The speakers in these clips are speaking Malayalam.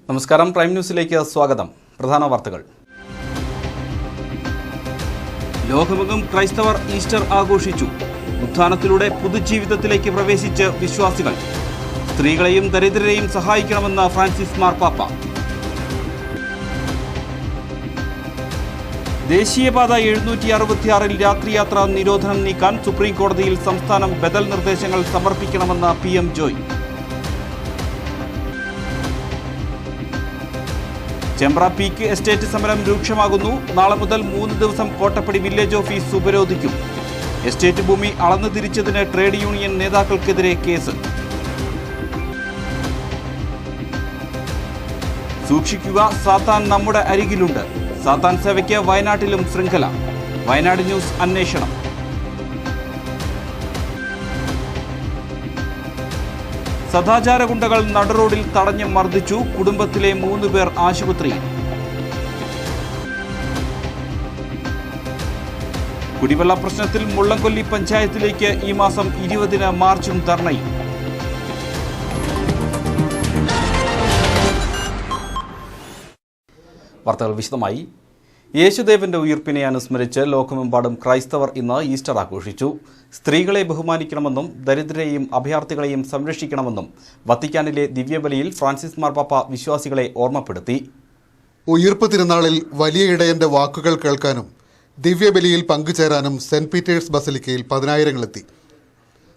നമസ്കാരം, പ്രൈം ന്യൂസിലേക്ക് സ്വാഗതം. പ്രധാന വാർത്തകൾ. ലോകമെങ്ങും ക്രൈസ്തവർ ഈസ്റ്റർ ആഘോഷിച്ചു. ഉത്ഥാനത്തിലൂടെ പുതുജീവിതത്തിലേക്ക് പ്രവേശിച്ച് വിശ്വാസികൾ. സ്ത്രീകളെയും ദരിദ്രരെയും സഹായിക്കണമെന്ന് ഫ്രാൻസിസ് മാർപ്പാപ്പ. ദേശീയപാത 766 രാത്രിയാത്രാ നിരോധനം നീക്കാൻ സുപ്രീം കോടതിയിൽ സംസ്ഥാനം ബദൽ നിർദ്ദേശങ്ങൾ സമർപ്പിക്കണമെന്ന് PM Joy. Chembra peak estate സമരം രൂക്ഷമാകുന്നു. നാളെ മുതൽ 3 ദിവസം കോട്ടപ്പടി വില്ലേജ് ഓഫീസ് ഉപരോധിക്കും. എസ്റ്റേറ്റ് ഭൂമി അളന്നു തിരിച്ചതിന് ട്രേഡ് യൂണിയൻ നേതാക്കൾക്കെതിരെ കേസ്. സൂക്ഷിക്കുക, സാത്താൻ നമ്മുടെ അരികിലുണ്ട്. സാത്താൻ സേവയ്ക്ക് വയനാട്ടിലും ശൃംഖല. വയനാട് ന്യൂസ് അന്വേഷണം. സദാചാര ഗുണ്ടകൾ നടുറോഡിൽ തടഞ്ഞ് മർദ്ദിച്ചു. കുടുംബത്തിലെ 3 പേർ ആശുപത്രിയിൽ. കുടിവെള്ള പ്രശ്നത്തിൽ മുള്ളംകൊല്ലി പഞ്ചായത്തിലേക്ക് ഈ മാസം 20-ന് മാർച്ചും ധർണയും. വാർത്തകൾ വിശദമായി. യേശുദേവന്റെ ഉയിർപ്പിനെ അനുസ്മരിച്ച് ലോകമെമ്പാടും ക്രൈസ്തവർ ഇന്ന് ഈസ്റ്റർ ആഘോഷിച്ചു. സ്ത്രീകളെ ബഹുമാനിക്കണമെന്നും ദരിദ്രരെയും അഭയാർത്ഥികളെയും സംരക്ഷിക്കണമെന്നും വത്തിക്കാനിലെ ദിവ്യബലിയിൽ ഫ്രാൻസിസ് മാർപ്പാപ്പ വിശ്വാസികളെ ഓർമ്മപ്പെടുത്തി. ഉയിർപ്പ് തിരുനാളിൽ വലിയ ഇടയന്റെ വാക്കുകൾ കേൾക്കാനും ദിവ്യബലിയിൽ പങ്കുചേരാനും സെന്റ് പീറ്റേഴ്സ് ബസലിക്കയിൽ 10,000-ങ്ങളെത്തി.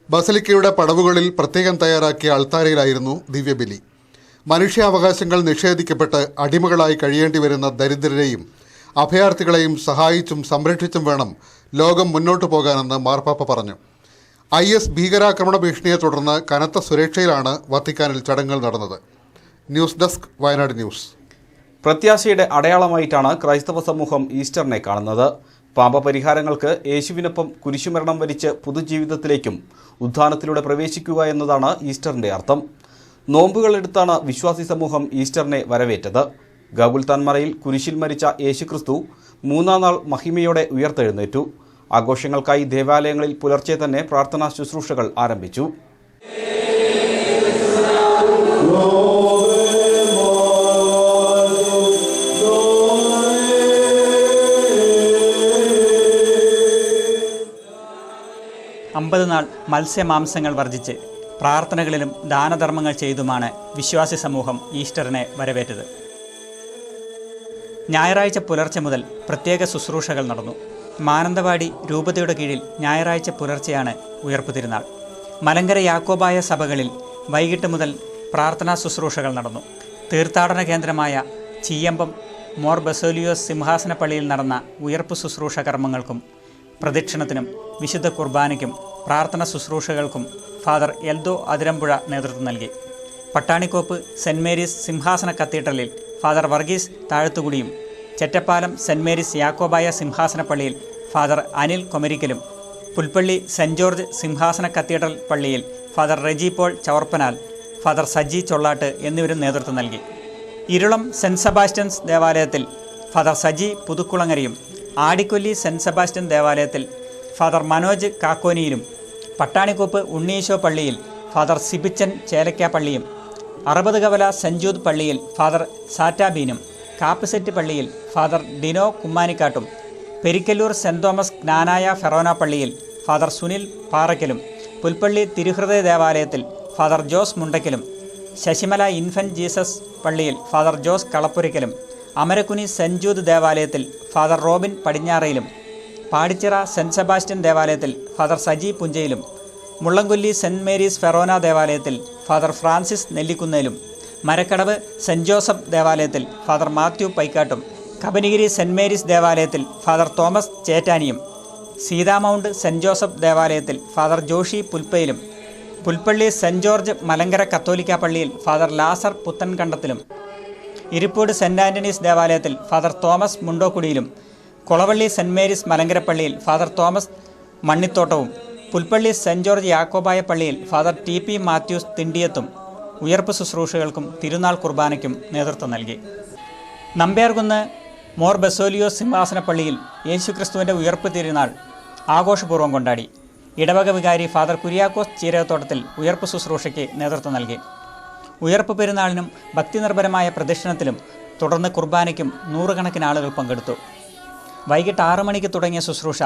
ബസലിക്കയുടെ പടവുകളിൽ പ്രത്യേകം തയ്യാറാക്കിയ അൾത്താരയിലായിരുന്നു ദിവ്യബലി. മനുഷ്യാവകാശങ്ങൾ നിഷേധിക്കപ്പെട്ട് അടിമകളായി കഴിയേണ്ടി വരുന്ന ദരിദ്രരെയും അഭയാർത്ഥികളെയും സഹായിച്ചും സംരക്ഷിച്ചും വേണം ലോകം മുന്നോട്ടു പോകാനെന്ന് മാർപ്പാപ്പ പറഞ്ഞു. IS ഭീകരാക്രമണ ഭീഷണിയെ തുടർന്ന് കനത്ത സുരക്ഷയിലാണ് വത്തിക്കാനിൽ ചടങ്ങുകൾ നടന്നത്. News desk, Wayanad news. പ്രത്യാശയുടെ അടയാളമായിട്ടാണ് ക്രൈസ്തവ സമൂഹം ഈസ്റ്ററിനെ കാണുന്നത്. പാപപരിഹാരങ്ങൾക്ക് യേശുവിനൊപ്പം കുരിശുമരണം വരിച്ച് പുതുജീവിതത്തിലേക്കും ഉത്ഥാനത്തിലൂടെ പ്രവേശിക്കുക എന്നതാണ് ഈസ്റ്ററിന്റെ അർത്ഥം. നോമ്പുകളെടുത്താണ് വിശ്വാസി സമൂഹം ഈസ്റ്ററിനെ വരവേറ്റത്. ഗാഗുൽത്താൻമറയിൽ കുരിശിൽ മരിച്ച യേശുക്രിസ്തു 3-ാം നാൾ മഹിമയോടെ ഉയർത്തെഴുന്നേറ്റു. ആഘോഷങ്ങൾക്കായി ദേവാലയങ്ങളിൽ പുലർച്ചെ തന്നെ പ്രാർത്ഥനാ ശുശ്രൂഷകൾ ആരംഭിച്ചു. നാൾ മത്സ്യമാംസങ്ങൾ വർജിച്ച് പ്രാർത്ഥനകളിലും ദാനധർമ്മങ്ങൾ ചെയ്തുമാണ് വിശ്വാസി സമൂഹം ഈസ്റ്ററിനെ വരവേറ്റത്. ഞായറാഴ്ച പുലർച്ചെ മുതൽ പ്രത്യേക ശുശ്രൂഷകൾ നടന്നു. മാനന്തവാടി രൂപതയുടെ കീഴിൽ ഞായറാഴ്ച പുലർച്ചെയാണ് ഉയർപ്പ് തിരുനാൾ. മലങ്കര യാക്കോബായ സഭകളിൽ വൈകിട്ട് മുതൽ പ്രാർത്ഥനാ ശുശ്രൂഷകൾ നടന്നു. തീർത്ഥാടന കേന്ദ്രമായ ചീയമ്പം മോർ ബസേലിയോസ് സിംഹാസന പള്ളിയിൽ നടന്ന ഉയർപ്പ് ശുശ്രൂഷ കർമ്മങ്ങൾക്കും പ്രദക്ഷിണത്തിനും വിശുദ്ധ കുർബാനയ്ക്കും പ്രാർത്ഥന ശുശ്രൂഷകൾക്കും ഫാദർ എൽദോ അതിരമ്പുഴ നേതൃത്വം നൽകി. പട്ടാണിക്കോപ്പ് സെൻറ് മേരീസ് സിംഹാസന കത്തീഡ്രലിൽ ഫാദർ വർഗീസ് താഴത്തുകുടിയും ചെറ്റപ്പാലം സെൻറ് മേരീസ് യാക്കോബായ സിംഹാസന പള്ളിയിൽ ഫാദർ അനിൽ കൊമരിക്കലും പുൽപ്പള്ളി സെൻറ് ജോർജ് സിംഹാസന കത്തീഡ്രൽ പള്ളിയിൽ father Reji Paul Chavarppanal, father Saji Chollatt എന്നിവരും നേതൃത്വം നൽകി. ഇരുളം സെൻറ് സെബാസ്റ്റ്യൻസ് ദേവാലയത്തിൽ ഫാദർ സജി പുതുക്കുളങ്ങരയും ആടിക്കൊല്ലി സെൻറ് സെബാസ്റ്റ്യൻ ദേവാലയത്തിൽ ഫാദർ മനോജ് കാക്കോനിയിലും പട്ടാണിക്കോപ്പ് ഉണ്ണീശോ പള്ളിയിൽ ഫാദർ സിബിച്ചൻ ചേലക്കാപ്പള്ളിയും 60 കവല സെൻറ് ജൂദ് പള്ളിയിൽ ഫാദർ സാറ്റാബീനും കാപ്പസെറ്റ് പള്ളിയിൽ ഫാദർ ഡിനോ കുമ്മാനിക്കാട്ടും Perikkallur saint Thomas Knanaya forane പള്ളിയിൽ ഫാദർ സുനിൽ പാറയ്ക്കലും പുൽപ്പള്ളി തിരുഹൃദയ ദേവാലയത്തിൽ ഫാദർ ജോസ് മുണ്ടയ്ക്കലും ശശിമല ഇൻഫൻറ്റ് ജീസസ് പള്ളിയിൽ ഫാദർ ജോസ് കളപ്പുരയ്ക്കലും അമരക്കുനി സെൻറ് ജൂദ് ദേവാലയത്തിൽ ഫാദർ റോബിൻ പടിഞ്ഞാറയിലും പാടിച്ചിറ സെൻറ് സെബാസ്റ്റ്യൻ ദേവാലയത്തിൽ ഫാദർ സജി പുഞ്ചയിലും മുള്ളംകൊല്ലി സെൻറ് മേരീസ് ഫെറോന ദേവാലയത്തിൽ ഫാദർ ഫ്രാൻസിസ് നെല്ലിക്കുന്നേലും മരക്കടവ് സെൻറ് ജോസഫ് ദേവാലയത്തിൽ ഫാദർ മാത്യു പൈക്കാട്ടും കബനിഗിരി സെൻറ് മേരീസ് ദേവാലയത്തിൽ ഫാദർ തോമസ് ചേറ്റാനിയും സീതാമൗണ്ട് സെൻറ് ജോസഫ് ദേവാലയത്തിൽ ഫാദർ ജോഷി പുൽപ്പയിലും പുൽപ്പള്ളി സെൻറ് ജോർജ് മലങ്കര കത്തോലിക്ക പള്ളിയിൽ ഫാദർ ലാസർ പുത്തൻകണ്ടത്തിലും ഇരിപ്പോട് സെൻറ് ആൻ്റണീസ് ദേവാലയത്തിൽ ഫാദർ തോമസ് മുണ്ടോക്കുടിയിലും കൊളവള്ളി സെൻറ് മേരീസ് മലങ്കര പള്ളിയിൽ ഫാദർ തോമസ് മണ്ണിത്തോട്ടവും പുൽപ്പള്ളി സെൻറ് ജോർജ് യാക്കോബായ പള്ളിയിൽ ഫാദർ TP മാത്യൂസ് തിണ്ടിയത്തും ഉയർപ്പ് ശുശ്രൂഷകൾക്കും തിരുനാൾ കുർബാനയ്ക്കും നേതൃത്വം നൽകി. നമ്പ്യാർകുന്ന് മോർ ബസേലിയോസ് സിംഹാസന പള്ളിയിൽ യേശുക്രിസ്തുവിൻ്റെ ഉയർപ്പ് തിരുനാൾ ആഘോഷപൂർവ്വം കൊണ്ടാടി. ഇടവക വികാരി ഫാദർ കുര്യാക്കോസ് ചീരകത്തോട്ടത്തിൽ ഉയർപ്പ് ശുശ്രൂഷയ്ക്ക് നേതൃത്വം നൽകി. ഉയർപ്പ് പെരുന്നാളിനും ഭക്തിനിർഭരമായ പ്രദക്ഷിണത്തിലും തുടർന്ന് കുർബാനയ്ക്കും നൂറുകണക്കിന് ആളുകൾ പങ്കെടുത്തു. വൈകിട്ട് 6 മണിക്ക് തുടങ്ങിയ ശുശ്രൂഷ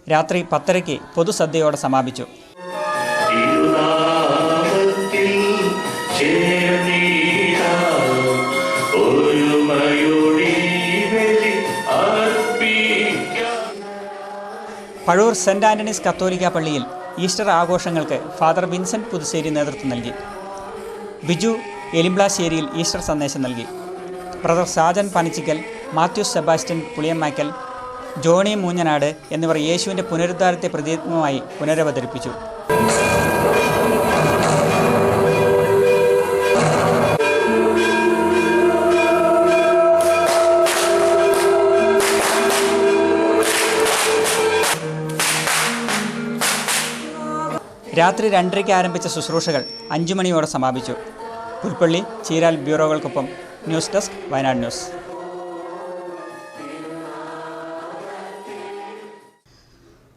രാത്രി 10:30 പൊതുസദ്യയോടെ സമാപിച്ചു. പഴൂർ സെന്റ് ആന്റണീസ് കത്തോലിക്ക പള്ളിയിൽ ഈസ്റ്റർ ആഘോഷങ്ങൾക്ക് ഫാദർ വിൻസെന്റ് പുതുശ്ശേരി നേതൃത്വം നൽകി. ബിജു എലിംബ്ലാശ്ശേരിയിൽ ഈസ്റ്റർ സന്ദേശം നൽകി. ബ്രദർ സാജൻ പനിച്ചിക്കൽ, മാത്യൂസ് സെബാസ്റ്റ്യൻ പുളിയമ്മാക്കൽ, ജോണി മൂഞ്ഞനാട് എന്നിവർ യേശുവിൻ്റെ പുനരുദ്ധാരത്തെ പ്രതീകമായി പുനരവതരിപ്പിച്ചു. രാത്രി 2:30 ആരംഭിച്ച ശുശ്രൂഷകൾ 5 മണിയോടെ സമാപിച്ചു. പുൽപ്പള്ളി, ചീരാൽ ബ്യൂറോകൾക്കൊപ്പം ന്യൂസ് ഡെസ്ക് വയനാട് ന്യൂസ്.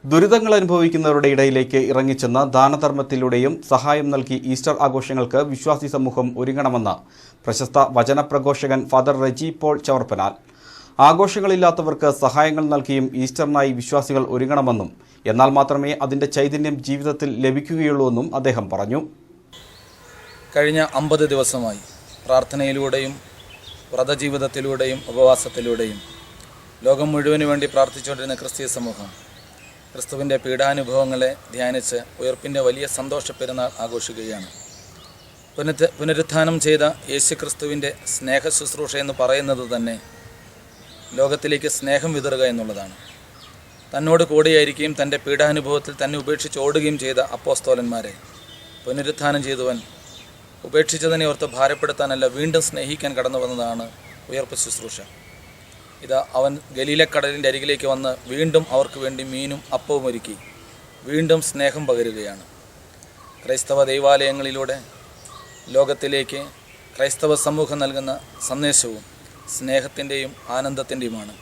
ദുരിതങ്ങൾ അനുഭവിക്കുന്നവരുടെ ഇടയിലേക്ക് ഇറങ്ങിച്ചെന്ന് ദാനധർമ്മത്തിലൂടെയും സഹായം നൽകി ഈസ്റ്റർ ആഘോഷങ്ങൾക്ക് വിശ്വാസി സമൂഹം ഒരുങ്ങണമെന്ന് പ്രശസ്ത വചനപ്രഘോഷകൻ ഫാദർ റെജി പോൾ ചവർപ്പനാൽ. ആഘോഷങ്ങളില്ലാത്തവർക്ക് സഹായങ്ങൾ നൽകിയും ഈസ്റ്ററിനായി വിശ്വാസികൾ ഒരുങ്ങണമെന്നും എന്നാൽ മാത്രമേ അതിൻ്റെ ചൈതന്യം ജീവിതത്തിൽ ലഭിക്കുകയുള്ളൂവെന്നും അദ്ദേഹം പറഞ്ഞു. കഴിഞ്ഞ 50 ദിവസമായി പ്രാർത്ഥനയിലൂടെയും വ്രതജീവിതത്തിലൂടെയും ഉപവാസത്തിലൂടെയും ലോകം മുഴുവനു വേണ്ടി പ്രാർത്ഥിച്ചുകൊണ്ടിരുന്ന ക്രിസ്തീയ സമൂഹം ക്രിസ്തുവിൻ്റെ പീഡാനുഭവങ്ങളെ ധ്യാനിച്ച് ഉയർപ്പിൻ്റെ വലിയ സന്തോഷ പെരുന്നാൾ ആഘോഷിക്കുകയാണ്. പുനരുത്ഥാനം ചെയ്ത യേശു ക്രിസ്തുവിൻ്റെ സ്നേഹ ശുശ്രൂഷ എന്ന് പറയുന്നത് തന്നെ ലോകത്തിലേക്ക് സ്നേഹം വിതറുക എന്നുള്ളതാണ്. തന്നോട് കൂടെയായിരിക്കുകയും തൻ്റെ പീഡാനുഭവത്തിൽ തന്നെ ഉപേക്ഷിച്ച് ഓടുകയും ചെയ്ത അപ്പോസ്തോലന്മാരെ പുനരുത്ഥാനം ചെയ്തവൻ ഉപേക്ഷിച്ചതിനെ ഓർത്ത് ഭാരപ്പെടുത്താനല്ല, വീണ്ടും സ്നേഹിക്കാൻ കടന്നു വന്നതാണ് ഉയർപ്പ് ശുശ്രൂഷ. ഇതാ അവൻ ഗലീലക്കടലിൻ്റെ അരികിലേക്ക് വന്ന് വീണ്ടും അവർക്ക് വേണ്ടി മീനും അപ്പവും ഒരുക്കി വീണ്ടും സ്നേഹം പകരുകയാണ്. ക്രൈസ്തവ ദൈവാലയങ്ങളിലൂടെ ലോകത്തിലേക്ക് ക്രൈസ്തവ സമൂഹം നൽകുന്ന സന്ദേശവും സ്നേഹത്തിൻ്റെയും ആനന്ദത്തിൻ്റെയുമാണ്.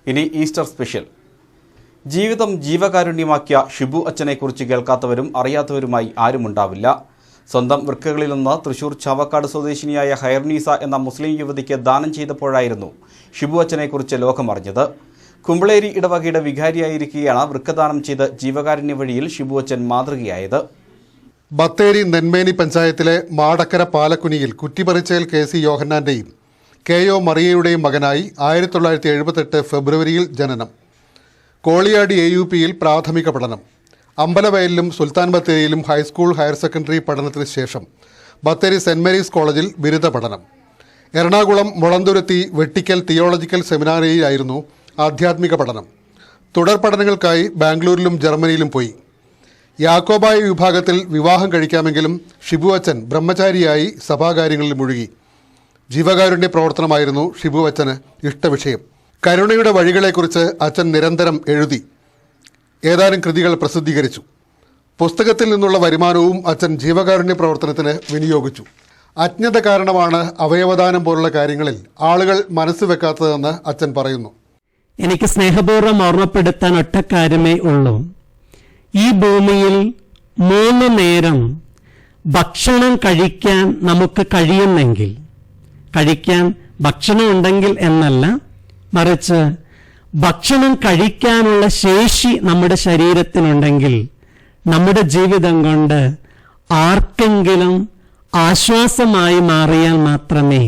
ഇനി ഈസ്റ്റർ സ്പെഷ്യൽ. ജീവിതം ജീവകാരുണ്യമാക്കിയ ഷിബു അച്ഛനെക്കുറിച്ച് കേൾക്കാത്തവരും അറിയാത്തവരുമായി ആരുമുണ്ടാവില്ല. സ്വന്തം വൃക്കകളിൽ നിന്ന് തൃശൂർ ചാവക്കാട് സ്വദേശിനിയായ ഹൈർനീസ എന്ന മുസ്ലിം യുവതിക്ക് ദാനം ചെയ്തപ്പോഴായിരുന്നു ഷിബു അച്ഛനെക്കുറിച്ച് ലോകമറിഞ്ഞത്. കുമ്പളേരി ഇടവകയുടെ വികാരിയായിരിക്കെയാണ് വൃക്കദാനം ചെയ്ത് ജീവകാരുണ്യ വഴിയിൽ ഷിബു അച്ഛൻ മാതൃകയായത്. ബത്തേരി നെന്മേനി പഞ്ചായത്തിലെ മാടക്കര പാലക്കുനിയിൽ കുറ്റിപ്പറിച്ചേൽ KC യോഹന്നാൻ്റെയും KO മറിയയുടെയും മകനായി 1978 ഫെബ്രുവരിയിൽ ജനനം. കോളിയാടി AUPയിൽ പ്രാഥമിക പഠനം. അമ്പലവയലിലും സുൽത്താൻ ബത്തേരിയിലും ഹൈസ്കൂൾ ഹയർ സെക്കൻഡറി പഠനത്തിന് ശേഷം ബത്തേരി സെൻറ് മേരീസ് കോളേജിൽ ബിരുദ പഠനം. എറണാകുളം മുളന്തുരുത്തി വെട്ടിക്കൽ തിയോളജിക്കൽ സെമിനാരിയിലായിരുന്നു ആധ്യാത്മിക പഠനം. തുടർ പഠനങ്ങൾക്കായി ബാംഗ്ലൂരിലും ജർമ്മനിയിലും പോയി. യാക്കോബായ വിഭാഗത്തിൽ വിവാഹം കഴിക്കാമെങ്കിലും ഷിബു അച്ഛൻ ബ്രഹ്മചാരിയായി സഭാകാര്യങ്ങളിൽ മുഴുകി. ജീവകാരുണ്യ പ്രവർത്തനമായിരുന്നു ഷിബു അച്ഛന് ഇഷ്ടവിഷയം. കരുണയുടെ വഴികളെക്കുറിച്ച് അച്ഛൻ നിരന്തരം എഴുതി. ഏതാനും കൃതികൾ പ്രസിദ്ധീകരിച്ചു. പുസ്തകത്തിൽ നിന്നുള്ള വരുമാനവും അച്ഛൻ ജീവകാരുണ്യ പ്രവർത്തനത്തിന് വിനിയോഗിച്ചു. അജ്ഞത കാരണമാണ് അവയവദാനം പോലുള്ള കാര്യങ്ങളിൽ ആളുകൾ മനസ്സ് വെക്കാത്തതെന്ന് അച്ഛൻ പറയുന്നു. എനിക്ക് സ്നേഹപൂർവ്വം ഓർമ്മപ്പെടുത്താൻ ഒറ്റ കാര്യമേ ഉള്ളൂ. ഈ ഭൂമിയിൽ 3 നേരം ഭക്ഷണം കഴിക്കാൻ നമുക്ക് കഴിയുന്നെങ്കിൽ, കഴിക്കാൻ ഭക്ഷണം ഉണ്ടെങ്കിൽ എന്നല്ല, മറിച്ച് ഭക്ഷണം കഴിക്കാനുള്ള ശേഷി നമ്മുടെ ശരീരത്തിനുണ്ടെങ്കിൽ നമ്മുടെ ജീവിതം കൊണ്ട് ആർക്കെങ്കിലും ആശ്വാസമായി മാറിയാൽ മാത്രമേ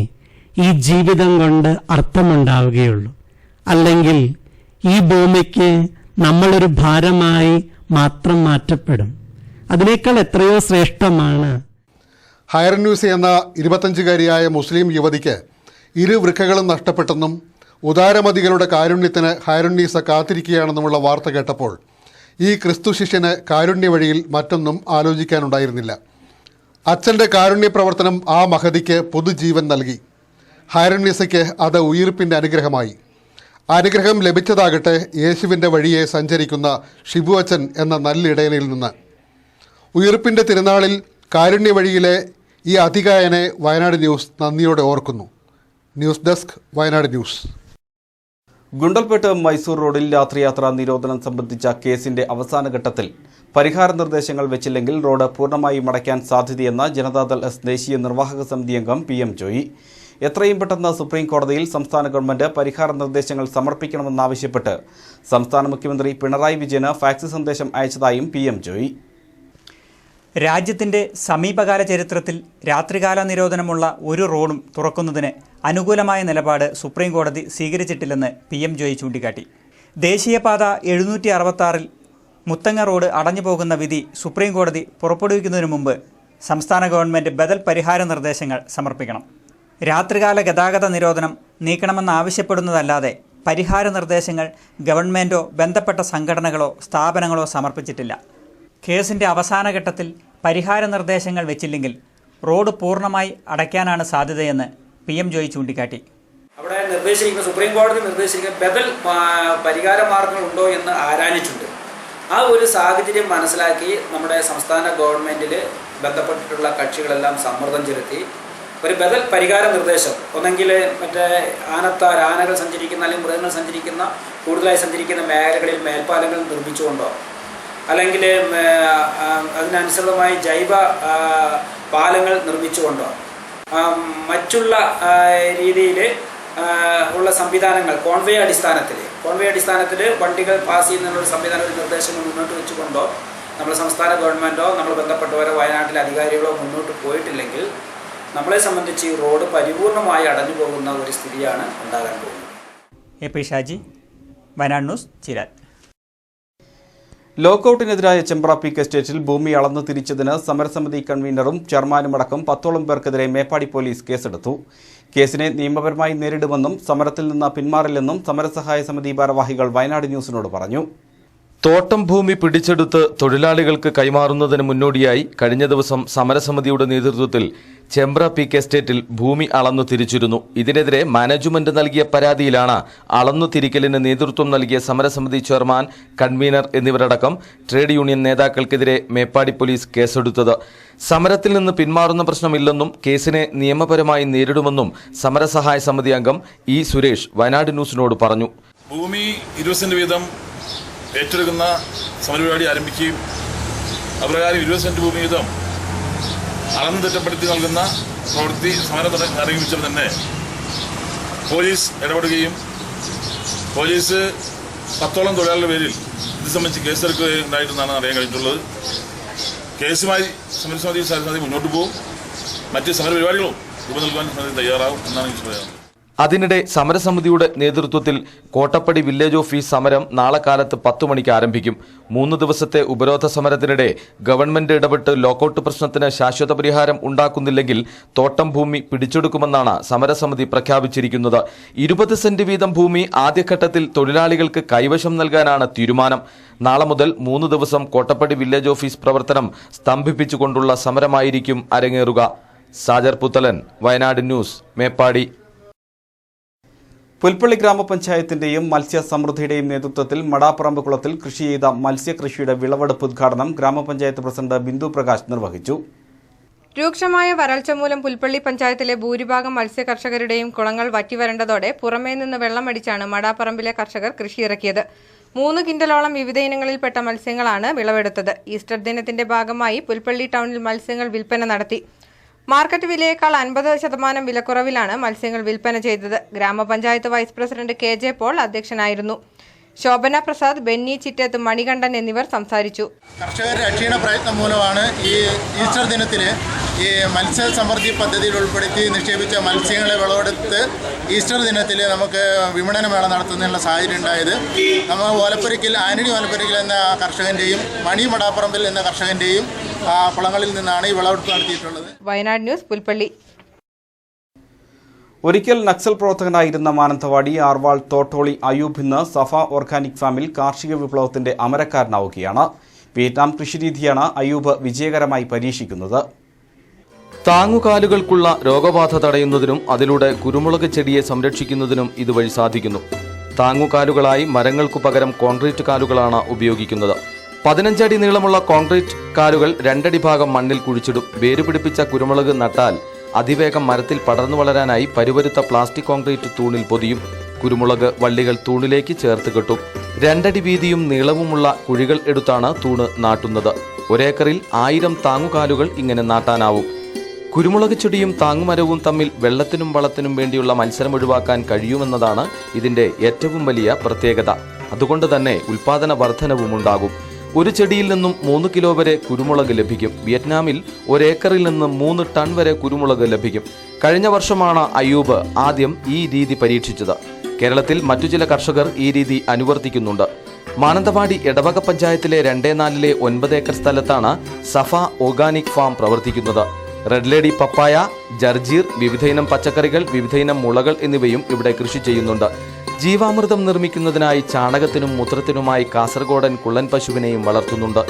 ഈ ജീവിതം കൊണ്ട് അർത്ഥമുണ്ടാവുകയുള്ളൂ. അല്ലെങ്കിൽ ഈ ഭൂമിക്ക് നമ്മളൊരു ഭാരമായി മാത്രം മാറ്റപ്പെടും. അതിനേക്കാൾ എത്രയോ ശ്രേഷ്ഠമാണ്. ഹൈർനൂസ എന്ന 25-കാരിയായ മുസ്ലിം യുവതിക്ക് 2 വൃക്കകളും നഷ്ടപ്പെട്ടെന്നും ഉദാരമതികളുടെ കാരുണ്യത്തിന് ഹൈർനീസ കാത്തിരിക്കുകയാണെന്നുമുള്ള വാർത്ത കേട്ടപ്പോൾ ഈ ക്രിസ്തു ശിഷ്യന് കാരുണ്യ വഴിയിൽ മറ്റൊന്നും ആലോചിക്കാനുണ്ടായിരുന്നില്ല. അച്ഛൻ്റെ കാരുണ്യ പ്രവർത്തനം ആ മഹതിക്ക് പൊതുജീവൻ നൽകി. ഹൈർനീസയ്ക്ക് അത് ഉയിർപ്പിൻ്റെ അനുഗ്രഹമായി. അനുഗ്രഹം ലഭിച്ചതാകട്ടെ യേശുവിൻ്റെ വഴിയെ സഞ്ചരിക്കുന്ന ഷിബു അച്ഛൻ എന്ന നല്ലിടയനിൽ നിന്ന്. ഉയിർപ്പിൻ്റെ തിരുനാളിൽ കാരുണ്യ വഴിയിലെ ഈ അതികായനെ വയനാട് ന്യൂസ് നന്ദിയോടെ ഓർക്കുന്നു. News desk Wayanad news. Gundlupet Mysore റോഡിൽ രാത്രിയാത്രാ നിരോധനം സംബന്ധിച്ച കേസിന്റെ അവസാന ഘട്ടത്തിൽ പരിഹാര നിർദ്ദേശങ്ങൾ വെച്ചില്ലെങ്കിൽ റോഡ് പൂർണ്ണമായും അടയ്ക്കാൻ സാധ്യതയെന്ന് ജനതാദൾ എസ് ദേശീയ നിർവാഹക സമിതി അംഗം PM ജോയി. എത്രയും പെട്ടെന്ന് സുപ്രീം കോടതിയിൽ സംസ്ഥാന ഗവൺമെന്റ് പരിഹാര നിർദ്ദേശങ്ങൾ സമർപ്പിക്കണമെന്നാവശ്യപ്പെട്ട് സംസ്ഥാന മുഖ്യമന്ത്രി പിണറായി വിജയന് ഫാക്സ് സന്ദേശം അയച്ചതായും PM ജോയി. രാജ്യത്തിൻ്റെ സമീപകാല ചരിത്രത്തിൽ രാത്രികാല നിരോധനമുള്ള ഒരു റോഡും തുറക്കുന്നതിന് അനുകൂലമായ നിലപാട് സുപ്രീം കോടതി സ്വീകരിച്ചിട്ടില്ലെന്ന് PM ജോയി ചൂണ്ടിക്കാട്ടി. ദേശീയപാത 766 മുത്തങ്ങ റോഡ് അടഞ്ഞുപോകുന്ന വിധി സുപ്രീം കോടതി പുറപ്പെടുവിക്കുന്നതിന് മുമ്പ് സംസ്ഥാന ഗവൺമെൻറ് ബദൽ പരിഹാര നിർദ്ദേശങ്ങൾ സമർപ്പിക്കണം. രാത്രികാല ഗതാഗത നിരോധനം നീക്കണമെന്നാവശ്യപ്പെടുന്നതല്ലാതെ പരിഹാര നിർദ്ദേശങ്ങൾ ഗവൺമെൻറ്റോ ബന്ധപ്പെട്ട സംഘടനകളോ സ്ഥാപനങ്ങളോ സമർപ്പിച്ചിട്ടില്ല. കേസിൻ്റെ അവസാന ഘട്ടത്തിൽ പരിഹാര നിർദ്ദേശങ്ങൾ വെച്ചില്ലെങ്കിൽ റോഡ് പൂർണ്ണമായി അടയ്ക്കാനാണ് സാധ്യതയെന്ന് PM ജോയി ചൂണ്ടിക്കാട്ടി. അവിടെ നിർദ്ദേശിക്കുന്ന സുപ്രീം കോടതി നിർദ്ദേശിക്കുന്ന ബദൽ പരിഹാര മാർഗങ്ങളുണ്ടോ എന്ന് ആരാഞ്ഞിട്ടുണ്ട്. ആ ഒരു സാഹചര്യം മനസ്സിലാക്കി നമ്മുടെ സംസ്ഥാന ഗവൺമെൻറ്റിൽ ബന്ധപ്പെട്ടിട്ടുള്ള കക്ഷികളെല്ലാം സമ്മർദ്ദം ചെലുത്തി ഒരു ബദൽ പരിഹാര നിർദ്ദേശം ഒന്നെങ്കിൽ മറ്റേ ആനകൾ സഞ്ചരിക്കുന്ന അല്ലെങ്കിൽ മൃഗങ്ങൾ സഞ്ചരിക്കുന്ന കൂടുതലായി സഞ്ചരിക്കുന്ന മേഖലകളിൽ മേൽപ്പാലങ്ങൾ നിർമ്മിച്ചുകൊണ്ടോ അല്ലെങ്കിൽ അതിനനുസൃതമായി ജൈവ പാലങ്ങൾ നിർമ്മിച്ചുകൊണ്ടോ മറ്റുള്ള രീതിയിൽ ഉള്ള സംവിധാനങ്ങൾ കോൺവേ അടിസ്ഥാനത്തിൽ വണ്ടികൾ പാസ് ചെയ്യുന്നതിനുള്ള സംവിധാന നിർദ്ദേശങ്ങൾ മുന്നോട്ട് വെച്ചുകൊണ്ടോ നമ്മുടെ സംസ്ഥാന ഗവൺമെൻറ്റോ നമ്മൾ ബന്ധപ്പെട്ടവരോ വയനാട്ടിലെ അധികാരികളോ മുന്നോട്ട് പോയിട്ടില്ലെങ്കിൽ നമ്മളെ സംബന്ധിച്ച് ഈ റോഡ് പരിപൂർണമായി അടഞ്ഞു പോകുന്ന ഒരു സ്ഥിതിയാണ് ഉണ്ടാകാൻ പോകുന്നത്. AP Shaji, Wayanad news, Cheeral. ലോക്കൌട്ടിനെതിരായ ചെമ്പ്ര പീക്ക് എസ്റ്റേറ്റിൽ ഭൂമി അളന്നു തിരിച്ചതിന് സമരസമിതി കൺവീനറും ചെയർമാനുമടക്കം 10ഓളം പേർക്കെതിരെ മേപ്പാടി പോലീസ് കേസെടുത്തു. കേസിനെ നിയമപരമായി നേരിടുമെന്നും സമരത്തിൽ നിന്ന് പിന്മാറില്ലെന്നും സമരസഹായ സമിതി ഭാരവാഹികൾ വയനാട് ന്യൂസിനോട് പറഞ്ഞു. തോട്ടം ഭൂമി പിടിച്ചെടുത്ത് തൊഴിലാളികൾക്ക് കൈമാറുന്നതിന് മുന്നോടിയായി കഴിഞ്ഞ ദിവസം സമരസമിതിയുടെ നേതൃത്വത്തിൽ ചെമ്പ്ര പീക്ക് എസ്റ്റേറ്റിൽ ഭൂമി അളന്നു തിരിച്ചിരുന്നു. ഇതിനെതിരെ മാനേജ്മെന്റ് നൽകിയ പരാതിയിലാണ് അളന്നു തിരിക്കലിന് നേതൃത്വം നൽകിയ സമരസമിതി ചെയർമാൻ, കൺവീനർ എന്നിവരടക്കം ട്രേഡ് യൂണിയൻ നേതാക്കൾക്കെതിരെ മേപ്പാടി പോലീസ് കേസെടുത്തത്. സമരത്തിൽ നിന്ന് പിന്മാറുന്ന പ്രശ്നമില്ലെന്നും കേസിനെ നിയമപരമായി നേരിടുമെന്നും സമരസഹായ സമിതി അംഗം E. സുരേഷ് വയനാട് ന്യൂസിനോട് പറഞ്ഞു. ഭൂമി 20 സെന്റ് വീതം ഏറ്റെടുക്കുന്ന സമരപരിപാടി ആരംഭിക്കുകയും അപ്രകാരം 20 സെന്റ് ഭൂമി വീതം അളന്ന് തിട്ടപ്പെടുത്തി നൽകുന്ന പ്രവൃത്തി സമരം ആരംഭിച്ചത് തന്നെ പോലീസ് ഇടപെടുകയും പോലീസ് 10ഓളം തൊഴിലാളികളുടെ പേരിൽ ഇത് സംബന്ധിച്ച് കേസെടുക്കുകയുണ്ടായിട്ടെന്നാണ് അറിയാൻ കഴിഞ്ഞിട്ടുള്ളത്. കേസുമായി സമരസമിതി മുന്നോട്ട് പോകും. മറ്റ് സമരപരിപാടികളും രൂപ നൽകുവാൻ സമിതി തയ്യാറാവും എന്നാണ് എനിക്ക് പറയാനുള്ളത്. അതിനിടെ സമരസമിതിയുടെ നേതൃത്വത്തിൽ കോട്ടപ്പടി വില്ലേജ് ഓഫീസ് സമരം നാളെ കാലത്ത് 10 മണിക്ക് ആരംഭിക്കും. 3 ദിവസത്തെ ഉപരോധ സമരത്തിനിടെ ഗവൺമെന്റ് ഇടപെട്ട് ലോക്കൌട്ട് പ്രശ്നത്തിന് ശാശ്വത പരിഹാരം ഉണ്ടാക്കുന്നില്ലെങ്കിൽ തോട്ടം ഭൂമി പിടിച്ചെടുക്കുമെന്നാണ് സമരസമിതി പ്രഖ്യാപിച്ചിരിക്കുന്നത്. 20 സെന്റ് വീതം ഭൂമി ആദ്യഘട്ടത്തിൽ തൊഴിലാളികൾക്ക് കൈവശം നൽകാനാണ് തീരുമാനം. നാളെ മുതൽ 3 ദിവസം കോട്ടപ്പടി വില്ലേജ് ഓഫീസ് പ്രവർത്തനം സ്തംഭിപ്പിച്ചുകൊണ്ടുള്ള സമരമായിരിക്കും അരങ്ങേറുക. സാജർ പുത്തലൻ, വയനാട് ന്യൂസ്, മേപ്പാടി. പുൽപ്പള്ളി ഗ്രാമപഞ്ചായത്തിന്റെയും മത്സ്യസമൃദ്ധിയുടെയും നേതൃത്വത്തിൽ മടാപ്പറമ്പ് കുളത്തിൽ കൃഷി ചെയ്ത മത്സ്യകൃഷിയുടെ വിളവെടുപ്പ് ഉദ്ഘാടനം ഗ്രാമപഞ്ചായത്ത് പ്രസിഡന്റ് ബിന്ദു പ്രകാശ് നിർവഹിച്ചു. രൂക്ഷമായ വരൾച്ച മൂലം പുൽപ്പള്ളി പഞ്ചായത്തിലെ ഭൂരിഭാഗം മത്സ്യകർഷകരുടെയും കുളങ്ങൾ വറ്റിവരണ്ടതോടെ പുറമേ നിന്ന് വെള്ളമടിച്ചാണ് മടാപ്പറമ്പിലെ കർഷകർ കൃഷിയിറക്കിയത്. 3 കിൻഡലോളം വിവിധ ഇനങ്ങളിൽപ്പെട്ട മത്സ്യങ്ങളാണ് വിളവെടുത്തത്. ഈസ്റ്റർ ദിനത്തിന്റെ ഭാഗമായി പുൽപ്പള്ളി ടൗണിൽ മത്സ്യങ്ങൾ വിൽപ്പന നടത്തി. മാർക്കറ്റ് വിലയേക്കാൾ 50% വിലക്കുറവിലാണ് മത്സ്യങ്ങൾ വിൽപ്പന ചെയ്തത്. ഗ്രാമപഞ്ചായത്ത് വൈസ് പ്രസിഡന്റ് KJ പോൾ അധ്യക്ഷനായിരുന്നു. ശോഭന പ്രസാദ്, ബെന്നി ചിറ്റത്ത്, മണികണ്ഠൻ എന്നിവർ സംസാരിച്ചു. കർഷകരുടെ അക്ഷീണ പ്രയത്നം മൂലമാണ് ഈ ഈസ്റ്റർ ദിനത്തിൽ ഈ മത്സ്യ സമൃദ്ധി പദ്ധതിയിൽ ഉൾപ്പെടുത്തി നിക്ഷേപിച്ച മത്സ്യങ്ങളെ വിളവെടുത്ത് ഈസ്റ്റർ ദിനത്തിൽ നമുക്ക് വിപണനമേള നടത്തുന്നതിനുള്ള സാഹചര്യം ഉണ്ടായത്. നമ്മൾ ആന്റണി ഓലപ്പുരയ്ക്കൽ എന്ന കർഷകൻ്റെയും മണി മടാപ്പറമ്പിൽ എന്ന കർഷകൻ്റെയും കുളങ്ങളിൽ നിന്നാണ് ഈ വിളവെടുപ്പ് നടത്തിയിട്ടുള്ളത്. വയനാട് ന്യൂസ്, പുൽപ്പള്ളി. ഒരിക്കൽ നക്സൽ പ്രവർത്തകനായിരുന്ന മാനന്തവാടി ആർവാൾ തോട്ടോളി അയൂബ് ഇന്ന് സഫ ഓർഗാനിക് ഫാമിൽ കാർഷിക വിപ്ലവത്തിന്റെ അമരക്കാരനാവുകയാണ്. വിയറ്റ്നാം കൃഷിരീതിയാണ് അയൂബ് വിജയകരമായി പരീക്ഷിക്കുന്നത്. താങ്ങുകാലുകൾക്കുള്ള രോഗബാധ തടയുന്നതിനും അതിലൂടെ കുരുമുളക് ചെടിയെ സംരക്ഷിക്കുന്നതിനും ഇതുവഴി സാധിക്കുന്നു. താങ്ങുകാലുകളായി മരങ്ങൾക്കു പകരം കോൺക്രീറ്റ് കാലുകളാണ് ഉപയോഗിക്കുന്നത്. 15 അടി നീളമുള്ള കോൺക്രീറ്റ് കാലുകൾ 2 അടി ഭാഗം മണ്ണിൽ കുഴിച്ചിടും. വേരുപിടിപ്പിച്ച കുരുമുളക് നട്ടാൽ അതിവേഗം മരത്തിൽ പടർന്നു വളരാനായി പരുവരുത്ത പ്ലാസ്റ്റിക് കോൺക്രീറ്റ് തൂണിൽ പൊതിയും. കുരുമുളക് വള്ളികൾ തൂണിലേക്ക് ചേർത്ത് കെട്ടും. 2 അടി വീതിയും നീളവുമുള്ള കുഴികൾ എടുത്താണ് തൂണ് നാട്ടുന്നത്. ഒരേക്കറിൽ 1000 താങ്ങുകാലുകൾ ഇങ്ങനെ നാട്ടാനാവും. കുരുമുളക് ചെടിയും താങ്ങുമരവും തമ്മിൽ വെള്ളത്തിനും വളത്തിനും വേണ്ടിയുള്ള മത്സരം ഒഴിവാക്കാൻ കഴിയുമെന്നതാണ് ഇതിന്റെ ഏറ്റവും വലിയ പ്രത്യേകത. അതുകൊണ്ട് തന്നെ ഉൽപാദന വർധനവും ഉണ്ടാകും. ഒരു ചെടിയിൽ നിന്നും 3 കിലോ വരെ കുരുമുളക് ലഭിക്കും. വിയറ്റ്നാമിൽ ഒരേക്കറിൽ നിന്ന് 3 ടൺ വരെ കുരുമുളക് ലഭിക്കും. കഴിഞ്ഞ വർഷമാണ് അയ്യൂബ് ആദ്യം ഈ രീതി പരീക്ഷിച്ചത്. കേരളത്തിൽ മറ്റു ചില കർഷകർ ഈ രീതി അനുവർത്തിക്കുന്നുണ്ട്. മാനന്തവാടി എടവക പഞ്ചായത്തിലെ 2/4 9 ഏക്കർ സ്ഥലത്താണ് സഫ ഓർഗാനിക് ഫാം പ്രവർത്തിക്കുന്നത്. റെഡ് ലേഡി പപ്പായ, ജർജീർ, വിവിധയിനം പച്ചക്കറികൾ, വിവിധയിനം മുളകൾ എന്നിവയും ഇവിടെ കൃഷി ചെയ്യുന്നുണ്ട്. ജീവാമൃതം നിർമ്മിക്കുന്നതിനായി ചാണകത്തിനും മൂത്രത്തിനുമായി കാസർഗോഡൻ കുള്ളൻ പശുവിനെയും വളർത്തുന്നുണ്ട്.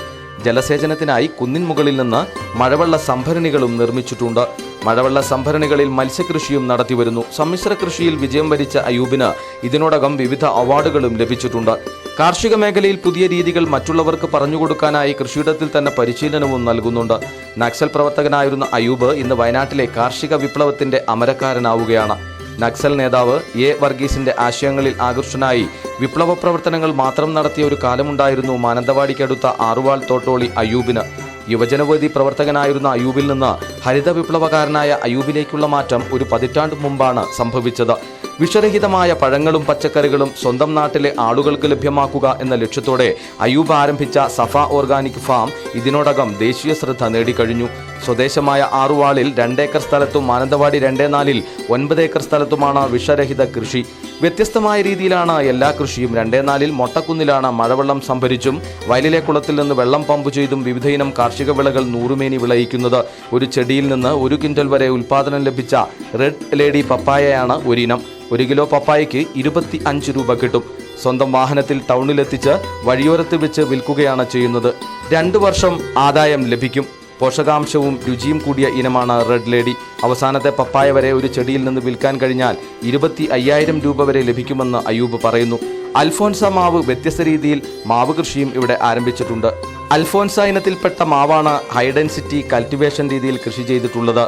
ജലസേചനത്തിനായി കുന്നിൻ മുകളിൽ നിന്ന് മഴവെള്ള സംഭരണികളും നിർമ്മിച്ചിട്ടുണ്ട്. മഴവെള്ള സംഭരണികളിൽ മത്സ്യകൃഷിയും നടത്തിവരുന്നു. സമ്മിശ്ര കൃഷിയിൽ വിജയം വരിച്ച അയ്യൂബിന് ഇതിനോടകം വിവിധ അവാർഡുകളും ലഭിച്ചിട്ടുണ്ട്. കാർഷിക മേഖലയിൽ പുതിയ രീതികൾ മറ്റുള്ളവർക്ക് പറഞ്ഞുകൊടുക്കാനായി കൃഷിയിടത്തിൽ തന്നെ പരിശീലനവും നൽകുന്നുണ്ട്. നക്സൽ പ്രവർത്തകനായിരുന്ന അയ്യൂബ് ഇന്ന് വയനാട്ടിലെ കാർഷിക വിപ്ലവത്തിന്റെ അമരക്കാരനാവുകയാണ്. നക്സൽ നേതാവ് എ വർഗീസിന്റെ ആശയങ്ങളിൽ ആകർഷനായി വിപ്ലവ പ്രവർത്തനങ്ങൾ മാത്രം നടത്തിയ ഒരു കാലമുണ്ടായിരുന്നു മാനന്തവാടിക്കടുത്ത ആറുവാൾ തോട്ടോളി അയ്യൂബിന്. യുവജനവേദി പ്രവർത്തകനായിരുന്ന അയ്യൂബിൽ നിന്ന് ഹരിത വിപ്ലവകാരനായ അയ്യൂബിലേക്കുള്ള മാറ്റം ഒരു പതിറ്റാണ്ട് മുമ്പാണ് സംഭവിച്ചത്. വിഷരഹിതമായ പഴങ്ങളും പച്ചക്കറികളും സ്വന്തം നാട്ടിലെ ആളുകൾക്ക് ലഭ്യമാക്കുക എന്ന ലക്ഷ്യത്തോടെ അയ്യൂബ് ആരംഭിച്ച സഫ ഓർഗാനിക് ഫാം ഇതിനോടകം ദേശീയ ശ്രദ്ധ നേടിക്കഴിഞ്ഞു. സ്വദേശമായ ആറുവാളിൽ 2 ഏക്കർ സ്ഥലത്തും മാനന്തവാടി 2/4 9 ഏക്കർ സ്ഥലത്തുമാണ് വിഷരഹിത കൃഷി. വ്യത്യസ്തമായ രീതിയിലാണ് എല്ലാ കൃഷിയും. 2/4 മൊട്ടക്കുന്നിലാണ് മഴവെള്ളം സംഭരിച്ചും വയലിലെ കുളത്തിൽ നിന്ന് വെള്ളം പമ്പ് ചെയ്തും വിവിധയിനം കാർഷിക വിളകൾ നൂറുമേനി വിളയിക്കുന്നത്. ഒരു ചെടിയിൽ നിന്ന് 1 ക്വിൻ്റൽ വരെ ഉൽപ്പാദനം ലഭിച്ച റെഡ് ലേഡി പപ്പായയാണ് ഒരിനം. 1 കിലോ പപ്പായയ്ക്ക് 25 രൂപ കിട്ടും. സ്വന്തം വാഹനത്തിൽ ടൗണിലെത്തിച്ച് വഴിയോരത്ത് വെച്ച് വിൽക്കുകയാണ് ചെയ്യുന്നത്. 2 വർഷം ആദായം ലഭിക്കും. പോഷകാംശവും രുചിയും കൂടിയ ഇനമാണ് റെഡ് ലേഡി. അവസാനത്തെ പപ്പായ വരെ ഒരു ചെടിയിൽ നിന്ന് വിൽക്കാൻ കഴിഞ്ഞാൽ 25,000 രൂപ വരെ ലഭിക്കുമെന്ന് അയ്യൂബ് പറയുന്നു. അൽഫോൻസ മാവ് വ്യത്യസ്ത രീതിയിൽ മാവ് കൃഷിയും ഇവിടെ ആരംഭിച്ചിട്ടുണ്ട്. അൽഫോൻസ ഇനത്തിൽപ്പെട്ട മാവാണ് ഹൈ ഡെൻസിറ്റി കൾട്ടിവേഷൻ രീതിയിൽ കൃഷി ചെയ്തിട്ടുള്ളത്.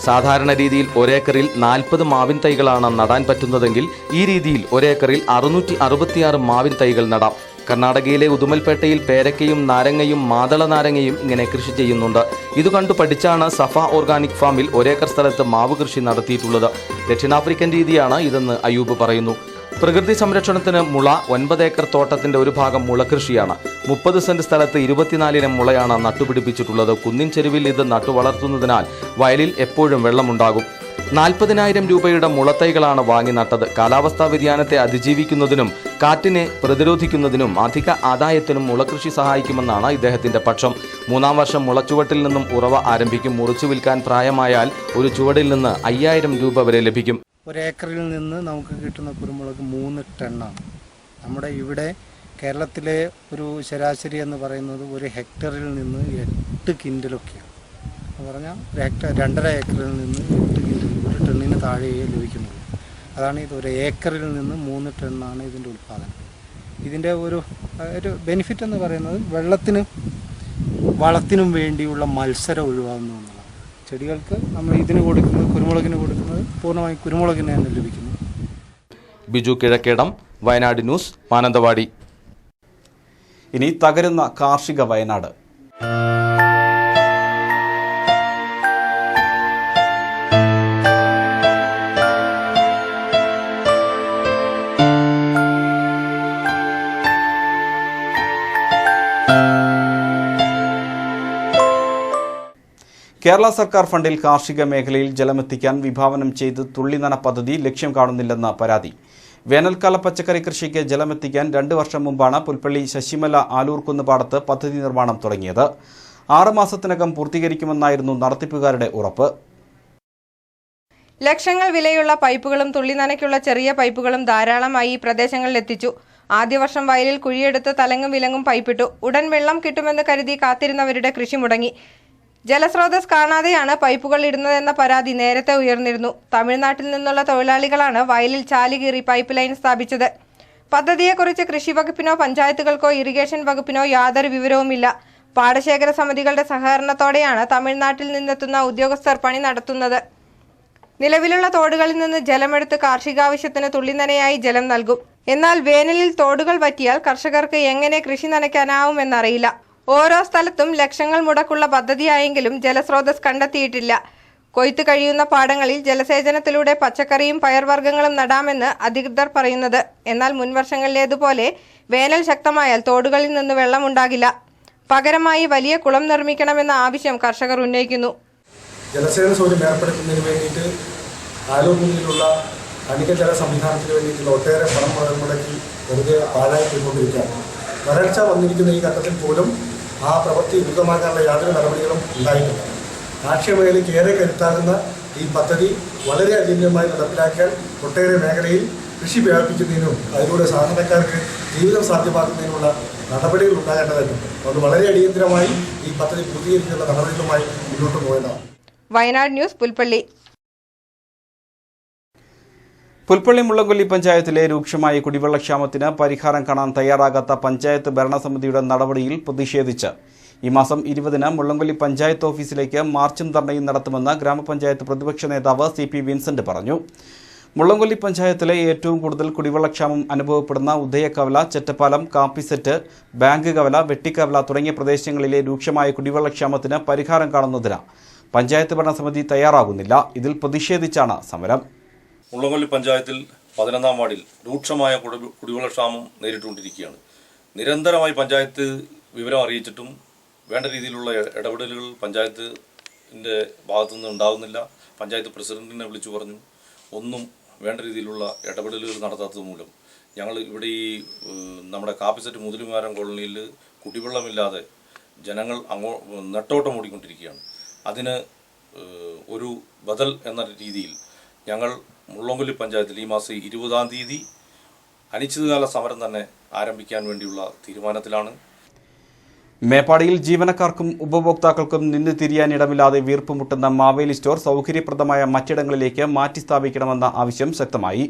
സാധാരണ രീതിയിൽ ഒരേക്കറിൽ 40 മാവിൻ തൈകളാണ് നടാൻ പറ്റുന്നതെങ്കിൽ ഈ രീതിയിൽ ഒരേക്കറിൽ 666 മാവിൻ തൈകൾ നടാം. കർണാടകയിലെ ഉദുമൽപേട്ടയിൽ പേരക്കയും നാരങ്ങയും മാതള നാരങ്ങയും ഇങ്ങനെ കൃഷി ചെയ്യുന്നുണ്ട്. ഇത് കണ്ടു പഠിച്ചാണ് സഫ ഓർഗാനിക് ഫാമിൽ ഒരേക്കർ സ്ഥലത്ത് മാവ് കൃഷി നടത്തിയിട്ടുള്ളത്. ദക്ഷിണാഫ്രിക്കൻ രീതിയാണ് ഇതെന്ന് അയ്യൂബ് പറയുന്നു. പ്രകൃതി സംരക്ഷണത്തിന് മുള 9 ഏക്കർ തോട്ടത്തിന്റെ ഒരു ഭാഗം മുളകൃഷിയാണ്. 30 സെന്റ് സ്ഥലത്ത് 24 ഇനം മുളയാണ് നട്ടുപിടിപ്പിച്ചിട്ടുള്ളത്. കുന്നിൻ ചെരുവിൽ ഇത് നട്ടുവളർത്തുന്നതിനാൽ വയലിൽ എപ്പോഴും വെള്ളമുണ്ടാകും. 40,000 രൂപയുടെ മുളത്തൈകളാണ് വാങ്ങി നട്ടത്. കാലാവസ്ഥാ വ്യതിയാനത്തെ അതിജീവിക്കുന്നതിനും കാറ്റിനെ പ്രതിരോധിക്കുന്നതിനും അധിക ആദായത്തിനും മുളകൃഷി സഹായിക്കുമെന്നാണ് ഇദ്ദേഹത്തിന്റെ പക്ഷം. 3-ാം വർഷം മുളച്ചുവട്ടിൽ നിന്നും ഉറവ ആരംഭിക്കും. മുറിച്ചു വിൽക്കാൻ പ്രായമായാൽ ഒരു ചുവടിൽ നിന്ന് 5,000 രൂപ വരെ ലഭിക്കും. ഒരേക്കറിൽ നിന്ന് നമുക്ക് കിട്ടുന്ന കുരുമുളക് 3 ടണ്ണാണ്. നമ്മുടെ ഇവിടെ കേരളത്തിലെ ഒരു ശരാശരി എന്ന് പറയുന്നത് ഒരു ഹെക്ടറിൽ നിന്ന് 8 കിൻഡലൊക്കെയാണ്. എന്ന് പറഞ്ഞാൽ ഒരു ഹെക്ടർ 2.5 ഏക്കറിൽ നിന്ന് 8 കിൻഡൽ, 1 ടണ്ണിന് താഴെയേ ലഭിക്കുന്നുള്ളൂ. അതാണ് ഇത്. ഒരു ഏക്കറിൽ നിന്ന് 3 ടണ്ണാണ് ഇതിൻ്റെ ഉൽപ്പാദനം. ഇതിൻ്റെ ഒരു ബെനിഫിറ്റ് എന്ന് പറയുന്നത് വെള്ളത്തിനും വളത്തിനും വേണ്ടിയുള്ള മത്സരം ഒഴിവാകുന്നു എന്നുള്ളതാണ്. ചെടികൾക്ക് നമ്മൾ ഇതിന് കൊടുക്കുന്നത്, കുരുമുളകിന് കൊടുക്കുന്നത് പൂർണ്ണമായും കുരുമുളകിന് തന്നെ ലഭിക്കുന്നു. ബിജു കിഴക്കേടം, വയനാട് ന്യൂസ്, മാനന്തവാടി. ഇനി തകരുന്ന കാർഷിക വയനാട്. കേരള സർക്കാർ ഫണ്ടിൽ കാർഷിക മേഖലയിൽ ജലമെത്തിക്കാൻ വിഭാവനം ചെയ്ത് തുള്ളിനന പദ്ധതി ലക്ഷ്യം കാണുന്നില്ലെന്ന പരാതി. വേനൽക്കാല പച്ചക്കറി കൃഷിക്ക് ജലമെത്തിക്കാൻ 2 വർഷം മുമ്പാണ് പുൽപ്പള്ളി ശശിമല ആലൂർക്കുന്ന് പാടത്ത് പദ്ധതി നിർമ്മാണം തുടങ്ങിയത്. 6 മാസത്തിനകം പൂർത്തീകരിക്കുമെന്നായിരുന്നു നടത്തിപ്പുകാരുടെ ഉറപ്പ്. ലക്ഷങ്ങൾ വിലയുള്ള പൈപ്പുകളും തുള്ളിനനയ്ക്കുള്ള ചെറിയ പൈപ്പുകളും ധാരാളമായി ഈ പ്രദേശങ്ങളിലെത്തിച്ചു. ആദ്യ വർഷം വയലിൽ കുഴിയെടുത്ത് തലങ്ങും വിലങ്ങും പൈപ്പിട്ടു. ഉടൻ വെള്ളം കിട്ടുമെന്ന് കരുതി കാത്തിരുന്നവരുടെ കൃഷി മുടങ്ങി. ജലസ്രോതസ് കാണാതെയാണ് പൈപ്പുകൾ ഇടുന്നതെന്ന പരാതി നേരത്തെ ഉയർന്നിരുന്നു. തമിഴ്നാട്ടിൽ നിന്നുള്ള തൊഴിലാളികളാണ് വയലിൽ ചാലുകീറി പൈപ്പ് ലൈൻ സ്ഥാപിച്ചത്. പദ്ധതിയെക്കുറിച്ച് കൃഷി വകുപ്പിനോ പഞ്ചായത്തുകൾക്കോ ഇറിഗേഷൻ വകുപ്പിനോ യാതൊരു വിവരവുമില്ല. പാടശേഖര സമിതികളുടെ സഹകരണത്തോടെയാണ് തമിഴ്നാട്ടിൽ നിന്നെത്തുന്ന ഉദ്യോഗസ്ഥർ പണി നടത്തുന്നത്. നിലവിലുള്ള തോടുകളിൽ നിന്ന് ജലമെടുത്ത് കാർഷികാവശ്യത്തിന് തുള്ളിനനയായി ജലം നൽകും. എന്നാൽ വേനലിൽ തോടുകൾ വറ്റിയാൽ കർഷകർക്ക് എങ്ങനെ കൃഷി നനയ്ക്കാനാവുമെന്നറിയില്ല. ഓരോ സ്ഥലത്തും ലക്ഷങ്ങൾ മുടക്കുള്ള പദ്ധതിയായെങ്കിലും ജലസ്രോതസ് കണ്ടെത്തിയിട്ടില്ല. കൊയ്ത്ത് കഴിയുന്ന പാടങ്ങളിൽ ജലസേചനത്തിലൂടെ പച്ചക്കറിയും പയർവർഗ്ഗങ്ങളും നടാമെന്ന് അധികൃതർ പറയുന്നത്. എന്നാൽ മുൻവർഷങ്ങളിലേതുപോലെ വേനൽ ശക്തമായാൽ തോടുകളിൽ നിന്ന് വെള്ളമുണ്ടാകില്ല. പകരമായി വലിയ കുളം നിർമ്മിക്കണമെന്ന ആവശ്യം കർഷകർ ഉന്നയിക്കുന്നു. ജലസേചന സൗകര്യം ഏർപ്പെടുത്തുന്നതിന് വേണ്ടിയിട്ട് ആലോചനയിലുള്ള അധിക ജല സംവിധാനത്തിന് വേണ്ടിയിട്ടുള്ള ഒട്ടേറെ പണം മുടക്കി വെറുതെ പാഴായി പോയിക്കൊണ്ടിരിക്കുകയാണ്. വരൾച്ച വന്നിരിക്കുന്ന ഈ ഘട്ടത്തിൽ പോലും ആ പ്രവൃത്തി ദ്രുതമാക്കാനുള്ള യാതൊരു നടപടികളും ഉണ്ടായിട്ടില്ല. കാർഷിക മേഖലയ്ക്ക് ഏറെ കരുത്താകുന്ന ഈ പദ്ധതി വളരെ അജീർണമായി നടപ്പിലാക്കിയാൽ ഒട്ടേറെ മേഖലയിൽ കൃഷി വ്യാപിപ്പിക്കുന്നതിനും അതിലൂടെ സാധാരണക്കാർക്ക് ജീവിതം സാധ്യമാക്കുന്നതിനുള്ള നടപടികൾ ഉണ്ടാകേണ്ടതായിട്ടുണ്ട്. അതുകൊണ്ട് വളരെ അടിയന്തരമായി ഈ പദ്ധതി പൂർത്തീകരിക്കുന്ന നടപടികളുമായി മുന്നോട്ട് പോകേണ്ടതാണ്. വയനാട് ന്യൂസ്, പുൽപ്പള്ളി. പുൽപ്പള്ളി മുള്ളംകൊല്ലി പഞ്ചായത്തിലെ രൂക്ഷമായ കുടിവെള്ളക്ഷാമത്തിന് പരിഹാരം കാണാൻ തയ്യാറാകാത്ത പഞ്ചായത്ത് ഭരണസമിതിയുടെ നടപടിയിൽ പ്രതിഷേധിച്ച് ഈ മാസം 20-ന് മുള്ളംകൊല്ലി പഞ്ചായത്ത് ഓഫീസിലേക്ക് മാർച്ചും ധർണയും നടത്തുമെന്ന് ഗ്രാമപഞ്ചായത്ത് പ്രതിപക്ഷ നേതാവ് CP വിൻസെന്റ് പറഞ്ഞു. മുള്ളംകൊല്ലി പഞ്ചായത്തിലെ ഏറ്റവും കൂടുതൽ കുടിവെള്ളക്ഷാമം അനുഭവപ്പെടുന്ന ഉദയകവല, ചെറ്റപ്പാലം, കാപ്പിസെറ്റ്, ബാങ്ക് കവല, വെട്ടിക്കവല തുടങ്ങിയ പ്രദേശങ്ങളിലെ രൂക്ഷമായ കുടിവെള്ളക്ഷാമത്തിന് പരിഹാരം കാണുന്നതിന് പഞ്ചായത്ത് ഭരണസമിതി തയ്യാറാകുന്നില്ല. ഇതിൽ പ്രതിഷേധിച്ചാണ് സമരം. മുള്ളംകൊല്ലി പഞ്ചായത്തിൽ 11-ാം വാർഡിൽ രൂക്ഷമായ കുടിവെള്ളക്ഷാമം നേരിട്ടുകൊണ്ടിരിക്കുകയാണ്. നിരന്തരമായി പഞ്ചായത്ത് വിവരം അറിയിച്ചിട്ടും വേണ്ട രീതിയിലുള്ള ഇടപെടലുകൾ പഞ്ചായത്തിൻ്റെ ഭാഗത്തുനിന്ന് ഉണ്ടാകുന്നില്ല. പഞ്ചായത്ത് പ്രസിഡന്റിനെ വിളിച്ചു പറഞ്ഞു, ഒന്നും വേണ്ട രീതിയിലുള്ള ഇടപെടലുകൾ നടത്താത്തത് മൂലം ഞങ്ങൾ ഇവിടെ ഈ നമ്മുടെ കാപ്പിസെറ്റ് മുതലുമാരം കോളനിയിൽ കുടിവെള്ളമില്ലാതെ ജനങ്ങൾ നെട്ടോട്ടം ഓടിക്കൊണ്ടിരിക്കുകയാണ്. അതിന് ഒരു ബദൽ എന്ന രീതിയിൽ ഞങ്ങൾ മുള്ളംകൊല്ലി പഞ്ചായത്തിൽ ഈ മാസം 20-ാം തീയതി അനിശ്ചിതകാല സമരം തന്നെ ആരംഭിക്കാൻ വേണ്ടിയുള്ള തീരുമാനത്തിലാണ്. മേപ്പാടിയിൽ ജീവനക്കാർക്കും ഉപഭോക്താക്കൾക്കും നിന്ന് തിരിയാനിടമില്ലാതെ വീർപ്പുമുട്ടുന്ന മാവേലി സ്റ്റോർ സൗകര്യപ്രദമായ മറ്റിടങ്ങളിലേക്ക് മാറ്റി സ്ഥാപിക്കണമെന്ന ആവശ്യം ശക്തമായി.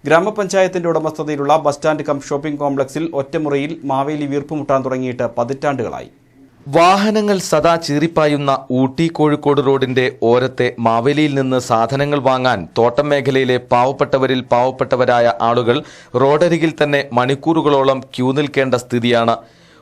ഗ്രാമപഞ്ചായത്തിന്റെ ഉടമസ്ഥതയിലുള്ള ബസ് സ്റ്റാൻഡ് കം ഷോപ്പിംഗ് കോംപ്ലക്സിൽ ഒറ്റമുറിയിൽ മാവേലി വീർപ്പുമുട്ടാൻ തുടങ്ങിയിട്ട് പതിറ്റാണ്ടുകളായി. വാഹനങ്ങൾ സദാ ചീറിപ്പായുന്ന ഊട്ടി കോഴിക്കോട് റോഡിന്റെ ഓരത്തെ മാവേലിയിൽ നിന്ന് സാധനങ്ങൾ വാങ്ങാൻ തോട്ടം മേഖലയിലെ പാവപ്പെട്ടവരിൽ പാവപ്പെട്ടവരായ ആളുകൾ റോഡരികിൽ തന്നെ മണിക്കൂറുകളോളം ക്യൂ നിൽക്കേണ്ട സ്ഥിതിയാണ്.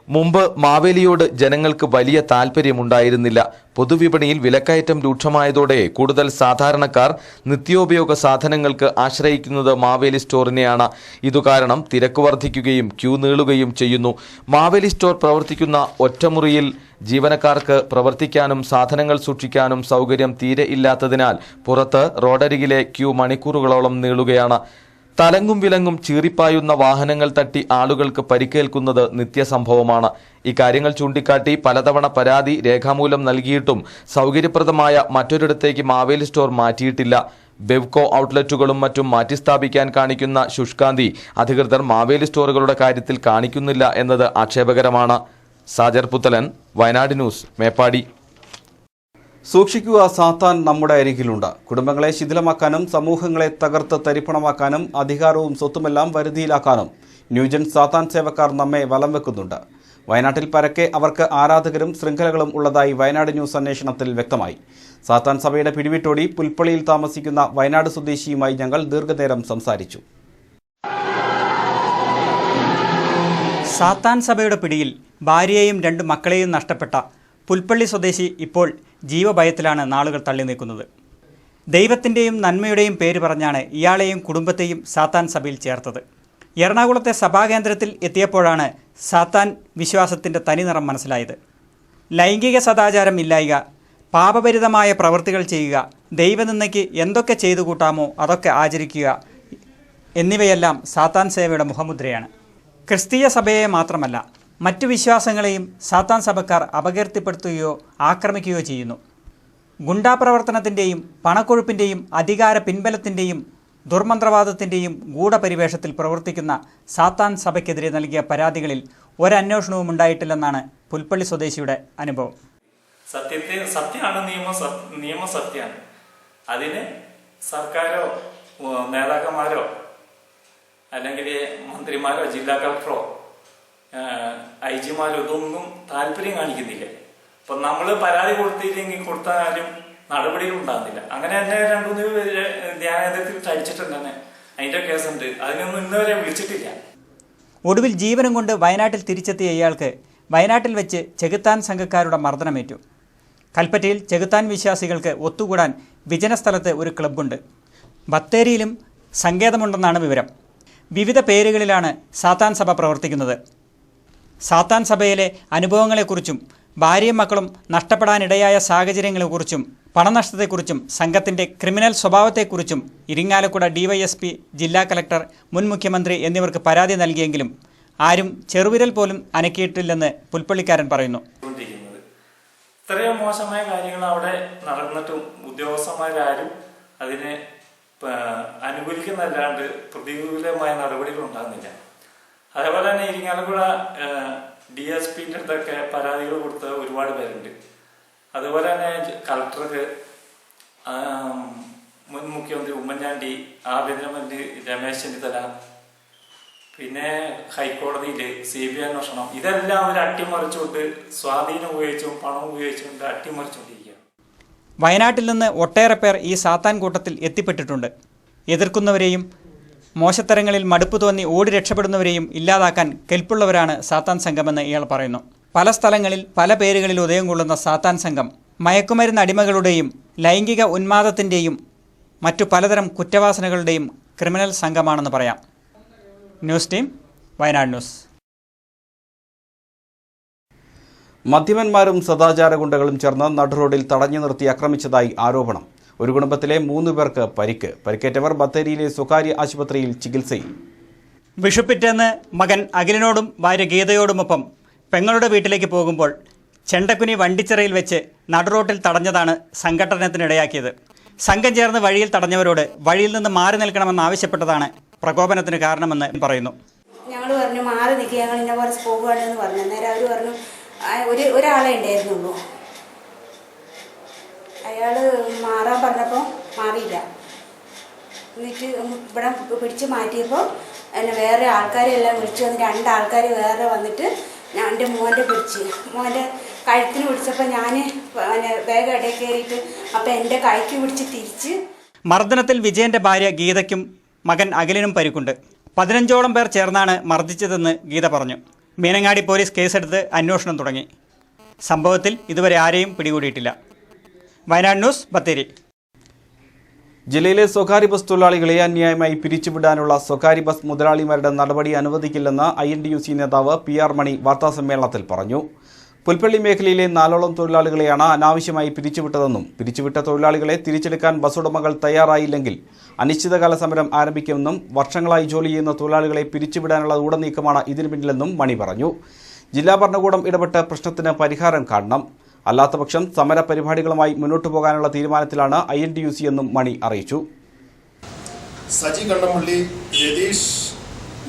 മുമ്പ് മാവേലിയോട് ജനങ്ങൾക്ക് വലിയ താൽപ്പര്യമുണ്ടായിരുന്നില്ല. പൊതുവിപണിയിൽ വിലക്കയറ്റം രൂക്ഷമായതോടെ കൂടുതൽ സാധാരണക്കാർ നിത്യോപയോഗ സാധനങ്ങൾക്ക് ആശ്രയിക്കുന്നത് മാവേലി സ്റ്റോറിനെയാണ്. ഇതുകാരണം തിരക്ക് വർദ്ധിക്കുകയും ക്യൂ നീളുകയും ചെയ്യുന്നു. മാവേലി സ്റ്റോർ പ്രവർത്തിക്കുന്ന ഒറ്റമുറിയിൽ ജീവനക്കാർക്ക് പ്രവർത്തിക്കാനും സാധനങ്ങൾ സൂക്ഷിക്കാനും സൗകര്യം തീരെ ഇല്ലാത്തതിനാൽ പുറത്ത് റോഡരികിലെ ക്യൂ മണിക്കൂറുകളോളം നീളുകയാണ്. തലങ്ങും വിലങ്ങും ചീറിപ്പായുന്ന വാഹനങ്ങൾ തട്ടി ആളുകൾക്ക് പരിക്കേൽക്കുന്നത് നിത്യസംഭവമാണ്. ഇക്കാര്യങ്ങൾ ചൂണ്ടിക്കാട്ടി പലതവണ പരാതി രേഖാമൂലം നൽകിയിട്ടും സൗകര്യപ്രദമായ മറ്റൊരിടത്തേക്ക് മാവേലി സ്റ്റോർ മാറ്റിയിട്ടില്ല. ബെവ്കോ ഔട്ട്ലെറ്റുകളും മറ്റും മാറ്റിസ്ഥാപിക്കാൻ കാണിക്കുന്ന ശുഷ്കാന്തി അധികൃതർ മാവേലി സ്റ്റോറുകളുടെ കാര്യത്തിൽ കാണിക്കുന്നില്ല എന്നത് ആക്ഷേപകരമാണ്. സാജർ പുത്തലൻ, വയനാട് ന്യൂസ്, മേപ്പാടി. സൂക്ഷിക്കുക, സാത്താൻ നമ്മുടെ അരികിലുണ്ട്. കുടുംബങ്ങളെ ശിഥിലമാക്കാനും സമൂഹങ്ങളെ തകർത്ത് തരിപ്പണമാക്കാനും അധികാരവും സ്വത്തുമെല്ലാം വരുതിയിലാക്കാനും ന്യൂജൻ സാത്താൻ സേവക്കാർ നമ്മെ വലം വെക്കുന്നുണ്ട്. വയനാട്ടിൽ പരക്കെ അവർക്ക് ആരാധകരും ശൃംഖലകളും ഉള്ളതായി വയനാട് ന്യൂസ് അന്വേഷണത്തിൽ വ്യക്തമായി. സാത്താൻ സഭയുടെ പിടിവിട്ടോടി പുൽപ്പള്ളിയിൽ താമസിക്കുന്ന വയനാട് സ്വദേശിയുമായി ഞങ്ങൾ ദീർഘനേരം സംസാരിച്ചു. സാത്താൻ സഭയുടെ പിടിയിൽ ഭാര്യയെയും 2 മക്കളെയും നഷ്ടപ്പെട്ട പുൽപ്പള്ളി സ്വദേശി ഇപ്പോൾ ജീവഭയത്തിലാണ് നാളുകൾ തള്ളി നീക്കുന്നത്. ദൈവത്തിൻ്റെയും നന്മയുടെയും പേര് പറഞ്ഞാണ് ഇയാളെയും കുടുംബത്തെയും സാത്താൻ സഭയിൽ ചേർത്തത്. എറണാകുളത്തെ സഭാകേന്ദ്രത്തിൽ എത്തിയപ്പോഴാണ് സാത്താൻ വിശ്വാസത്തിൻ്റെ തനിനിറം മനസ്സിലായത്. ലൈംഗിക സദാചാരം ഇല്ലായ്ക, പാപഭരിതമായ പ്രവൃത്തികൾ ചെയ്യുക, ദൈവനിന്ദയ്ക്ക് എന്തൊക്കെ ചെയ്തു കൂട്ടാമോ അതൊക്കെ ആചരിക്കുക എന്നിവയെല്ലാം സാത്താൻ സേവയുടെ മുഖമുദ്രയാണ്. ക്രിസ്തീയ സഭയെ മാത്രമല്ല മറ്റു വിശ്വാസങ്ങളെയും സാത്താൻ സഭക്കാർ അപകീർത്തിപ്പെടുത്തുകയോ ആക്രമിക്കുകയോ ചെയ്യുന്നു. ഗുണ്ടാപ്രവർത്തനത്തിൻ്റെയും പണക്കൊഴുപ്പിൻ്റെയും അധികാര പിൻബലത്തിൻ്റെയും ദുർമന്ത്രവാദത്തിൻ്റെയും ഗൂഢപരിവേഷത്തിൽ പ്രവർത്തിക്കുന്ന സാത്താൻ സഭയ്ക്കെതിരെ നൽകിയ പരാതികളിൽ ഒരന്വേഷണവും ഉണ്ടായിട്ടില്ലെന്നാണ് പുൽപ്പള്ളി സ്വദേശിയുടെ അനുഭവം. സത്യമാണ്, നിയമം സത്യമാണ്. അതിന് സർക്കാരോ നേതാക്കന്മാരോ അല്ലെങ്കിൽ മന്ത്രിമാരോ ജില്ലാ കളക്ടറോ IG മാരോ ഇതൊന്നും താല്പര്യം കാണിക്കുന്നില്ല. അപ്പം നമ്മൾ പരാതി കൊടുത്താലും നടപടികൾ ഉണ്ടാകുന്നില്ല. അങ്ങനെ തന്നെ 2-3 പേര് ധ്യാനത്തിൽ ചരിച്ചിട്ടുണ്ട് തന്നെ. അതിന്റെ കേസുണ്ട്. അതിനൊന്നും ഇന്നുവരെ വിളിച്ചിട്ടില്ല. ഒടുവിൽ ജീവനും കൊണ്ട് വയനാട്ടിൽ തിരിച്ചെത്തിയ ഇയാൾക്ക് വയനാട്ടിൽ വെച്ച് ചെകുത്താൻ സംഘക്കാരുടെ മർദ്ദനമേറ്റു. കൽപ്പറ്റയിൽ ചെകുത്താൻ വിശ്വാസികൾക്ക് ഒത്തുകൂടാൻ വിജനസ്ഥലത്ത് ഒരു ക്ലബ്ബുണ്ട്. ബത്തേരിയിലും സങ്കേതമുണ്ടെന്നാണ് വിവരം. വിവിധ പേരുകളിലാണ് സാത്താൻ സഭ പ്രവർത്തിക്കുന്നത്. സാത്താൻ സഭയിലെ അനുഭവങ്ങളെക്കുറിച്ചും ഭാര്യയും മക്കളും നഷ്ടപ്പെടാനിടയായ സാഹചര്യങ്ങളെക്കുറിച്ചും പണനഷ്ടത്തെക്കുറിച്ചും സംഘത്തിൻ്റെ ക്രിമിനൽ സ്വഭാവത്തെക്കുറിച്ചും ഇരിങ്ങാലക്കുട DYSP, ജില്ലാ കളക്ടർ, മുൻ മുഖ്യമന്ത്രി എന്നിവർക്ക് പരാതി നൽകിയെങ്കിലും ആരും ചെറുവിരൽ പോലും അനക്കിയിട്ടില്ലെന്ന് പുൽപ്പള്ളിക്കാരൻ പറയുന്നു. ഇത്രയും മോശമായ കാര്യങ്ങൾ അവിടെ നടന്നിട്ടും ഉദ്യോഗസ്ഥന്മാരാരും അതിനെ അനുകൂലിക്കുന്നല്ലാണ്ട് പ്രതികൂലമായ നടപടികൾ ഉണ്ടാകുന്നില്ല. അതേപോലെ തന്നെ ഇരിങ്ങാലക്കുട DSPന്റെ അടുത്തൊക്കെ പരാതികൾ കൊടുത്ത ഒരുപാട് പേരുണ്ട്. അതുപോലെ തന്നെ കളക്ടർക്ക്, മുൻ മുഖ്യമന്ത്രി ഉമ്മൻചാണ്ടി, ആഭ്യന്തരമന്ത്രി രമേശ് ചെന്നിത്തല, പിന്നെ ഹൈക്കോടതിയിൽ CBI അന്വേഷണം, ഇതെല്ലാം അവർ അട്ടിമറിച്ചുകൊണ്ട് സ്വാധീനം ഉപയോഗിച്ചും പണം ഉപയോഗിച്ചുകൊണ്ട് അട്ടിമറിച്ചുകൊണ്ടിരിക്കുക. വയനാട്ടിൽ നിന്ന് ഒട്ടേറെ പേർ ഈ സാത്താൻ കൂട്ടത്തിൽ എത്തിപ്പെട്ടിട്ടുണ്ട്. എതിർക്കുന്നവരെയും മോശത്തരങ്ങളിൽ മടുപ്പ് തോന്നി ഓടി രക്ഷപ്പെടുന്നവരെയും ഇല്ലാതാക്കാൻ കെൽപ്പുള്ളവരാണ് സാത്താൻ സംഘമെന്ന് ഇയാൾ പറയുന്നു. പല സ്ഥലങ്ങളിൽ പല പേരുകളിൽ ഉദയം കൊള്ളുന്ന സാത്താൻ സംഘം മയക്കുമരുന്ന് അടിമകളുടെയും ലൈംഗിക ഉന്മാദത്തിൻ്റെയും മറ്റു പലതരം കുറ്റവാസനകളുടെയും ക്രിമിനൽ സംഘമാണെന്ന് പറയാം. News team, Wayanad news. മദ്യപന്മാരും സദാചാര ഗുണ്ടകളും ചേർന്ന് നടുറോഡിൽ തടഞ്ഞു നിർത്തി ആക്രമിച്ചതായി ആരോപണം. ഒരു കുടുംബത്തിലെ 3 പേർക്ക് പരിക്ക്. പരിക്കേറ്റവർ ബത്തേരിയിലെ സ്വകാര്യ ആശുപത്രിയിൽ ചികിത്സയിൽ. വിഷുപ്പിറ്റേന്ന് മകൻ അഖിലിനോടും ഭാര്യ ഗീതയോടുമൊപ്പം പെങ്ങളുടെ വീട്ടിലേക്ക് പോകുമ്പോൾ ചെണ്ടക്കുനി വണ്ടിച്ചിറയിൽ വെച്ച് നടുറോട്ടിൽ തടഞ്ഞതാണ് സംഘട്ടനത്തിനിടയാക്കിയത്. സംഘം ചേർന്ന് വഴിയിൽ തടഞ്ഞവരോട് വഴിയിൽ നിന്ന് മാറി നിൽക്കണമെന്ന് ആവശ്യപ്പെട്ടതാണ് പ്രകോപനത്തിന് കാരണമെന്ന് പറയുന്നു. ഞങ്ങൾ പറഞ്ഞു മാറി നിൽക്കുക, ഞങ്ങൾ ഇന്ന പോലെ പോകുകയാണെന്ന് പറഞ്ഞു. അന്നേരം അവർ പറഞ്ഞു ഒരാളെ ഉണ്ടായിരുന്നുള്ളൂ. അയാൾ മാറാൻ പറഞ്ഞപ്പോൾ മാറിയില്ല. എന്നിട്ട് ഇവിടെ പിടിച്ച് മാറ്റിയപ്പോൾ എന്നെ വേറെ ആൾക്കാരെല്ലാം വിളിച്ചു വന്ന് 2 ആൾക്കാർ വേറെ വന്നിട്ട് എൻ്റെ മോൻ്റെ കഴുത്തിന് പിടിച്ചപ്പോൾ ഞാൻ വേഗം ഇടയിൽ കയറിയിട്ട് അപ്പം എൻ്റെ കൈക്ക് പിടിച്ച് തിരിച്ച്. മർദ്ദനത്തിൽ വിജയൻ്റെ ഭാര്യ ഗീതയ്ക്കും മകൻ അഖിലിനും പരിക്കുണ്ട്. 15ഓളം പേർ ചേർന്നാണ് മർദ്ദിച്ചതെന്ന് ഗീത പറഞ്ഞു. മീനങ്ങാടി പോലീസ് കേസെടുത്ത് അന്വേഷണം തുടങ്ങി. സംഭവത്തിൽ ഇതുവരെ ആരെയും പിടികൂടിയിട്ടില്ല. വയനാട് ന്യൂസ്, ബത്തേരി. ജില്ലയിലെ സ്വകാര്യ ബസ് തൊഴിലാളികളെ അന്യായമായി പിരിച്ചുവിടാനുള്ള സ്വകാര്യ ബസ് മുതലാളിമാരുടെ നടപടി അനുവദിക്കില്ലെന്ന് INTUC നേതാവ് PR മണി വാർത്താസമ്മേളനത്തിൽ പറഞ്ഞു. പുൽപ്പള്ളി മേഖലയിലെ 4ഓളം തൊഴിലാളികളെയാണ് അനാവശ്യമായി പിരിച്ചുവിട്ടതെന്നും പിരിച്ചുവിട്ട തൊഴിലാളികളെ തിരിച്ചെടുക്കാൻ ബസ് ഉടമകൾ തയ്യാറായില്ലെങ്കിൽ അനിശ്ചിതകാല സമരം ആരംഭിക്കുമെന്നും വർഷങ്ങളായി ജോലി ചെയ്യുന്ന തൊഴിലാളികളെ പിരിച്ചുവിടാനുള്ള ഊടനീക്കമാണ് ഇതിനു പിന്നിലെന്നും മണി പറഞ്ഞു. ജില്ലാ ഭരണകൂടം ഇടപെട്ട് പ്രശ്നത്തിന് പരിഹാരം കാണണം. അല്ലാത്തപക്ഷം സമര പരിപാടികളുമായി മുന്നോട്ടു പോകാനുള്ള തീരുമാനത്തിലാണ് INTUC എന്നും മണി അറിയിച്ചു. സജി കണ്ണമ്പള്ളി, രതീഷ്,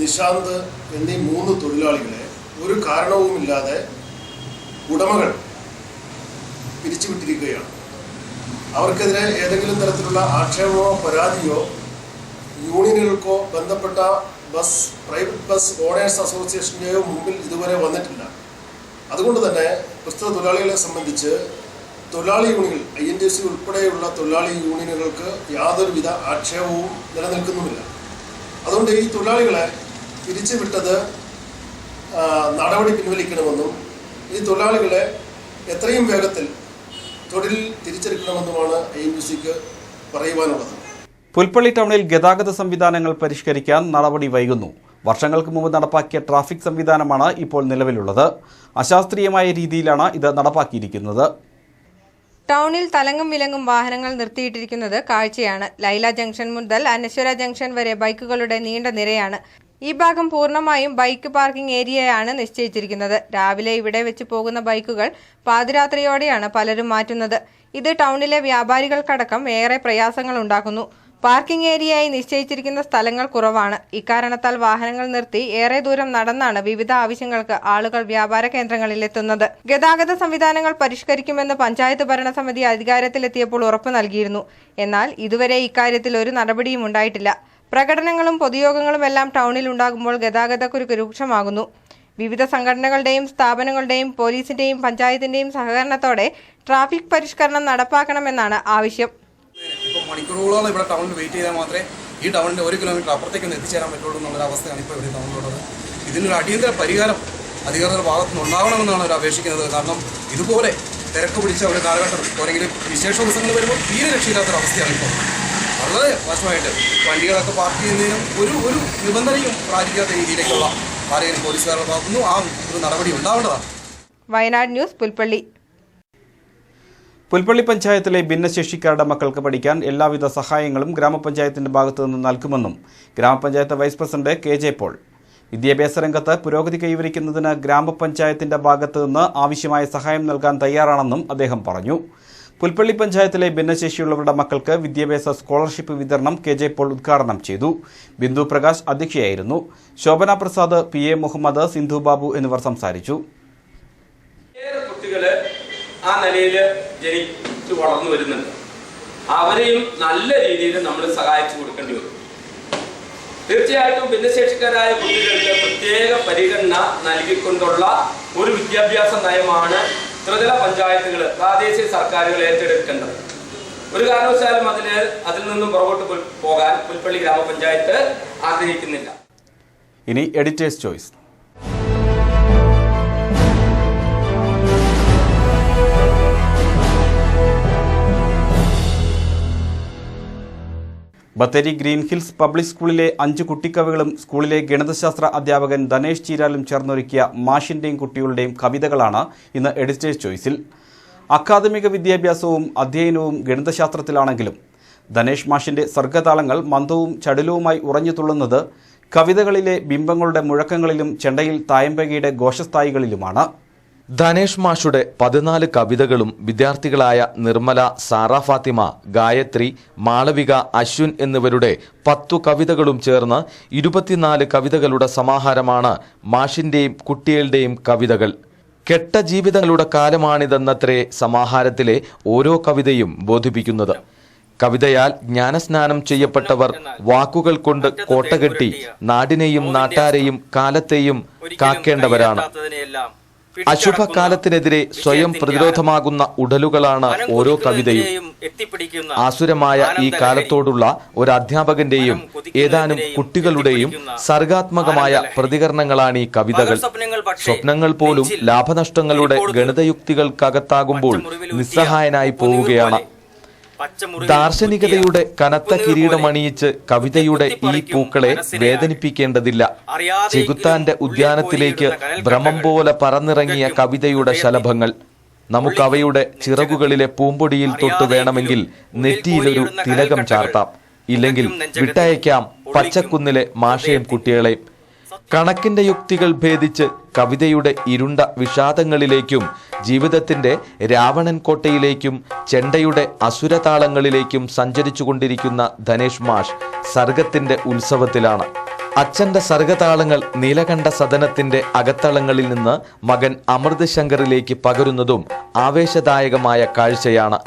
നിശാന്ത് എന്നീ 3 തൊഴിലാളികളെ ഒരു കാരണവുമില്ലാതെ ഉടമകൾ പിരിച്ചുവിട്ടിരിക്കുകയാണ്. അവർക്കെതിരെ ഏതെങ്കിലും തരത്തിലുള്ള ആക്ഷേപമോ പരാതിയോ യൂണിയനുകൾക്കോ ബന്ധപ്പെട്ട പ്രൈവറ്റ് ബസ് ഓണേഴ്സ് അസോസിയേഷൻ്റെയോ മുമ്പിൽ ഇതുവരെ വന്നിട്ടില്ല. അതുകൊണ്ട് തന്നെ പ്രസ്തുത തൊഴിലാളികളെ സംബന്ധിച്ച് തൊഴിലാളി യൂണിയനുകൾ INTUC ഉൾപ്പെടെയുള്ള തൊഴിലാളി യൂണിയനുകൾക്ക് യാതൊരുവിധ ആക്ഷേപവും നിലനിൽക്കുന്നുമില്ല. അതുകൊണ്ട് ഈ തൊഴിലാളികളെ പിരിച്ചുവിട്ടത് നടപടി പിൻവലിക്കണമെന്നും ഈ തൊഴിലാളികളെ എത്രയും വേഗത്തിൽ തൊഴിൽ തിരിച്ചെടുക്കണമെന്നുമാണ് INTUCക്ക് പറയുവാനുള്ളത്. പുൽപ്പള്ളി ടൗണിൽ ഗതാഗത സംവിധാനങ്ങൾ പരിഷ്കരിക്കാൻ നടപടി വൈകുന്നു. വർഷങ്ങൾക്ക് മുമ്പ് നടപ്പാക്കിയ ട്രാഫിക് സംവിധാനമാണ് ഇപ്പോൾ നിലവിലുള്ളത്. അശാസ്ത്രീയമായ രീതിയിലാണ് ഇത് നടപ്പാക്കിയിരിക്കുന്നത്. ടൗണിൽ തലങ്ങും വിലങ്ങും വാഹനങ്ങൾ നിർത്തിയിട്ടിരിക്കുന്നത് കാഴ്ചയാണ്. ലൈല ജംഗ്ഷൻ മുതൽ അനശ്വര ജംഗ്ഷൻ വരെ ബൈക്കുകളുടെ നീണ്ട നിരയാണ്. ഈ ഭാഗം പൂർണ്ണമായും ബൈക്ക് പാർക്കിംഗ് ഏരിയയാണ് നിശ്ചയിച്ചിരിക്കുന്നത്. രാവിലെ ഇവിടെ വെച്ച് പോകുന്ന ബൈക്കുകൾ പാതിരാത്രിയോടെയാണ് പലരും മാറ്റുന്നത്. ഇത് ടൗണിലെ വ്യാപാരികൾക്കടക്കം ഏറെ പ്രയാസങ്ങൾ ഉണ്ടാക്കുന്നു. പാർക്കിംഗ് ഏരിയയായി നിശ്ചയിച്ചിരിക്കുന്ന സ്ഥലങ്ങൾ കുറവാണ്. ഇക്കാരണത്താൽ വാഹനങ്ങൾ നിർത്തി ഏറെ ദൂരം നടന്നാണ് വിവിധ ആവശ്യങ്ങൾക്ക് ആളുകൾ വ്യാപാര കേന്ദ്രങ്ങളിൽ എത്തുന്നത്. ഗതാഗത സംവിധാനങ്ങൾ പരിഷ്കരിക്കുമെന്ന് പഞ്ചായത്ത് ഭരണസമിതി അധികാരത്തിലെത്തിയപ്പോൾ ഉറപ്പു നൽകിയിരുന്നു. എന്നാൽ ഇതുവരെ ഇക്കാര്യത്തിൽ ഒരു നടപടിയും ഉണ്ടായിട്ടില്ല. പ്രകടനങ്ങളും പൊതുയോഗങ്ങളും എല്ലാം ടൗണിൽ ഉണ്ടാകുമ്പോൾ ഗതാഗതക്കുരുക്ക് രൂക്ഷമാകുന്നു. വിവിധ സംഘടനകളുടെയും സ്ഥാപനങ്ങളുടെയും പോലീസിന്റെയും പഞ്ചായത്തിന്റെയും സഹകരണത്തോടെ ട്രാഫിക് പരിഷ്കരണം നടപ്പാക്കണമെന്നാണ് ആവശ്യം. ഇപ്പോൾ മണിക്കൂറുകളോളം ഇവിടെ ടൗണിൽ വെയിറ്റ് ചെയ്താൽ മാത്രമേ ഈ ടൗണിൻ്റെ 1 കിലോമീറ്റർ അപ്പുറത്തേക്കൊന്ന് എത്തിച്ചേരാൻ പറ്റുള്ളൂ എന്നുള്ളൊരു അവസ്ഥയാണ് ഇപ്പോൾ ഇവിടെ ടൗണിലുള്ളത്. ഇതിനൊരു അടിയന്തര പരിഹാരം അധികൃതരുടെ ഭാഗത്തുനിന്ന് ഉണ്ടാവണമെന്നാണ് അവർ അപേക്ഷിക്കുന്നത്. കാരണം ഇതുപോലെ തിരക്ക് പിടിച്ച ഒരു കാലഘട്ടം പോരെങ്കിലും വിശേഷ ദിവസങ്ങൾ വരുമ്പോൾ തീരെ രക്ഷയില്ലാത്തൊരവസ്ഥയാണ് ഇപ്പോൾ. വളരെ മോശമായിട്ട് വണ്ടികളൊക്കെ പാർക്ക് ചെയ്യുന്നതിനും ഒരു നിബന്ധനയും പാലിക്കാത്ത രീതിയിലേക്കുള്ള കാര്യങ്ങൾ പോലീസുകാരുടെ ഭാഗത്തുനിന്നും ആ ഒരു നടപടി ഉണ്ടാവേണ്ടതാണ്. വയനാട് ന്യൂസ്, പുൽപ്പള്ളി. പുൽപ്പള്ളി പഞ്ചായത്തിലെ ഭിന്നശേഷിക്കാരുടെ മക്കൾക്ക് പഠിക്കാൻ എല്ലാവിധ സഹായങ്ങളും ഗ്രാമപഞ്ചായത്തിന്റെ ഭാഗത്തു നിന്ന് നൽകുമെന്നും ഗ്രാമപഞ്ചായത്ത് വൈസ് പ്രസിഡന്റ് KJ പോൾ. വിദ്യാഭ്യാസ രംഗത്ത് പുരോഗതി കൈവരിക്കുന്നതിന് ഗ്രാമപഞ്ചായത്തിന്റെ ഭാഗത്തു നിന്ന് ആവശ്യമായ സഹായം നൽകാൻ തയ്യാറാണെന്നും അദ്ദേഹം പറഞ്ഞു. പുൽപ്പള്ളി പഞ്ചായത്തിലെ ഭിന്നശേഷിയുള്ളവരുടെ മക്കൾക്ക് വിദ്യാഭ്യാസ സ്കോളർഷിപ്പ് വിതരണം KJ പോൾ ഉദ്ഘാടനം ചെയ്തു. ബിന്ദു പ്രകാശ് അധ്യക്ഷയായിരുന്നു. ശോഭന പ്രസാദ്, PA മുഹമ്മദ്, സിന്ധു ബാബു എന്നിവർ സംസാരിച്ചു. ആ നിലയിൽ ജനിച്ചു വളർന്നു വരുന്നുണ്ട്. അവരെയും നല്ല രീതിയിൽ നമ്മൾ സഹായിച്ചു കൊടുക്കേണ്ടി വരും. തീർച്ചയായിട്ടും ഭിന്നശേഷിക്കാരായ കുട്ടികൾക്ക് പ്രത്യേക പരിഗണന നൽകിക്കൊണ്ടുള്ള ഒരു വിദ്യാഭ്യാസ നയമാണ് ത്രിതല പഞ്ചായത്തുകൾ, പ്രാദേശിക സർക്കാരുകൾ ഏറ്റെടുക്കേണ്ടത്. ഒരു കാരണവശാലും അതിൽ നിന്നും പുറകോട്ട് പോകാൻ പുൽപ്പള്ളി ഗ്രാമപഞ്ചായത്ത് ആഗ്രഹിക്കുന്നില്ല. ഇനി editors choice. Bathery green hills public സ്കൂളിലെ 5 കുട്ടിക്കവികളും സ്കൂളിലെ ഗണിതശാസ്ത്ര അധ്യാപകൻ ധനേഷ് ചീരാലും ചേർന്നൊരുക്കിയ മാഷിന്റെയും കുട്ടികളുടെയും കവിതകളാണ് ഇന്ന് എഡിറ്റേഴ്സ് ചോയ്സിൽ. അക്കാദമിക വിദ്യാഭ്യാസവും അധ്യയനവും ഗണിതശാസ്ത്രത്തിലാണെങ്കിലും ധനേഷ് മാഷിന്റെ സർഗതാളങ്ങൾ മന്ദവും ചടുലവുമായി ഉറഞ്ഞു തുള്ളുന്നത് കവിതകളിലെ ബിംബങ്ങളുടെ മുഴക്കങ്ങളിലും ചെണ്ടയിൽ തായമ്പകയുടെ ഘോഷസ്ഥായികളിലുമാണ്. ധനേഷ് മാഷുടെ 14 കവിതകളും വിദ്യാർത്ഥികളായ നിർമ്മല, സാറ ഫാത്തിമ, ഗായത്രി, മാളവിക, അശ്വിൻ എന്നിവരുടെ 10 കവിതകളും ചേർന്ന് 24 കവിതകളുടെ സമാഹാരമാണ് മാഷിന്റെയും കുട്ടികളുടെയും കവിതകൾ. കെട്ട ജീവിതങ്ങളുടെ കാലമാണിതെന്നത്രേ സമാഹാരത്തിലെ ഓരോ കവിതയും ബോധിപ്പിക്കുന്നത്. കവിതയാൽ ജ്ഞാനസ്നാനം ചെയ്യപ്പെട്ടവർ വാക്കുകൾ കൊണ്ട് കോട്ടകെട്ടി നാടിനെയും നാട്ടാരെയും കാലത്തെയും കാക്കേണ്ടവരാണ്. അശുഭകാലത്തിനെതിരെ സ്വയം പ്രതിരോധമാകുന്ന ഉടലുകളാണ് ഓരോ കവിതയും. ആസുരമായ ഈ കാലത്തോടുള്ള ഒരു അധ്യാപകന്റെയും ഏതാനും കുട്ടികളുടെയും സർഗാത്മകമായ പ്രതികരണങ്ങളാണ് ഈ കവിതകൾ. സ്വപ്നങ്ങൾ പോലും ലാഭനഷ്ടങ്ങളുടെ ഗണിതയുക്തികൾക്കകത്താകുമ്പോൾ നിസ്സഹായനായി പോവുകയാണ്. ദാർശനികതയുടെ കനത്ത കിരീടമണിയിച്ച് കവിതയുടെ ഈ പൂക്കളെ വേദനിപ്പിക്കേണ്ടതില്ല. ചെകുത്താന്റെ ഉദ്യാനത്തിലേക്ക് ഭ്രമം പോലെ പറന്നിറങ്ങിയ കവിതയുടെ ശലഭങ്ങൾ. നമുക്കവയുടെ ചിറകുകളിലെ പൂമ്പൊടിയിൽ തൊട്ട് വേണമെങ്കിൽ നെറ്റിയിലൊരു തിലകം ചാർത്താം. ഇല്ലെങ്കിൽ വിട്ടയക്കാം പച്ചക്കുന്നിലെ മാഷയും കുട്ടികളെയും. കണക്കിന്റെ യുക്തികൾ ഭേദിച്ച് കവിതയുടെ ഇരുണ്ട വിഷാദങ്ങളിലേക്കും ജീവിതത്തിന്റെ രാവണൻ കോട്ടയിലേക്കും ചെണ്ടയുടെ അസുരതാളങ്ങളിലേക്കും സഞ്ചരിച്ചുകൊണ്ടിരിക്കുന്ന ധനേഷ് മാഷ് സർഗത്തിന്റെ ഉത്സവത്തിലാണ്. അച്ഛന്റെ സർഗതാളങ്ങൾ നീലകണ്ഠ സദനത്തിന്റെ അകത്തളങ്ങളിൽ നിന്ന് മകൻ അമൃത് ശങ്കറിലേക്ക് പകരുന്നതും ആവേശദായകമായ കാഴ്ചയാണ്.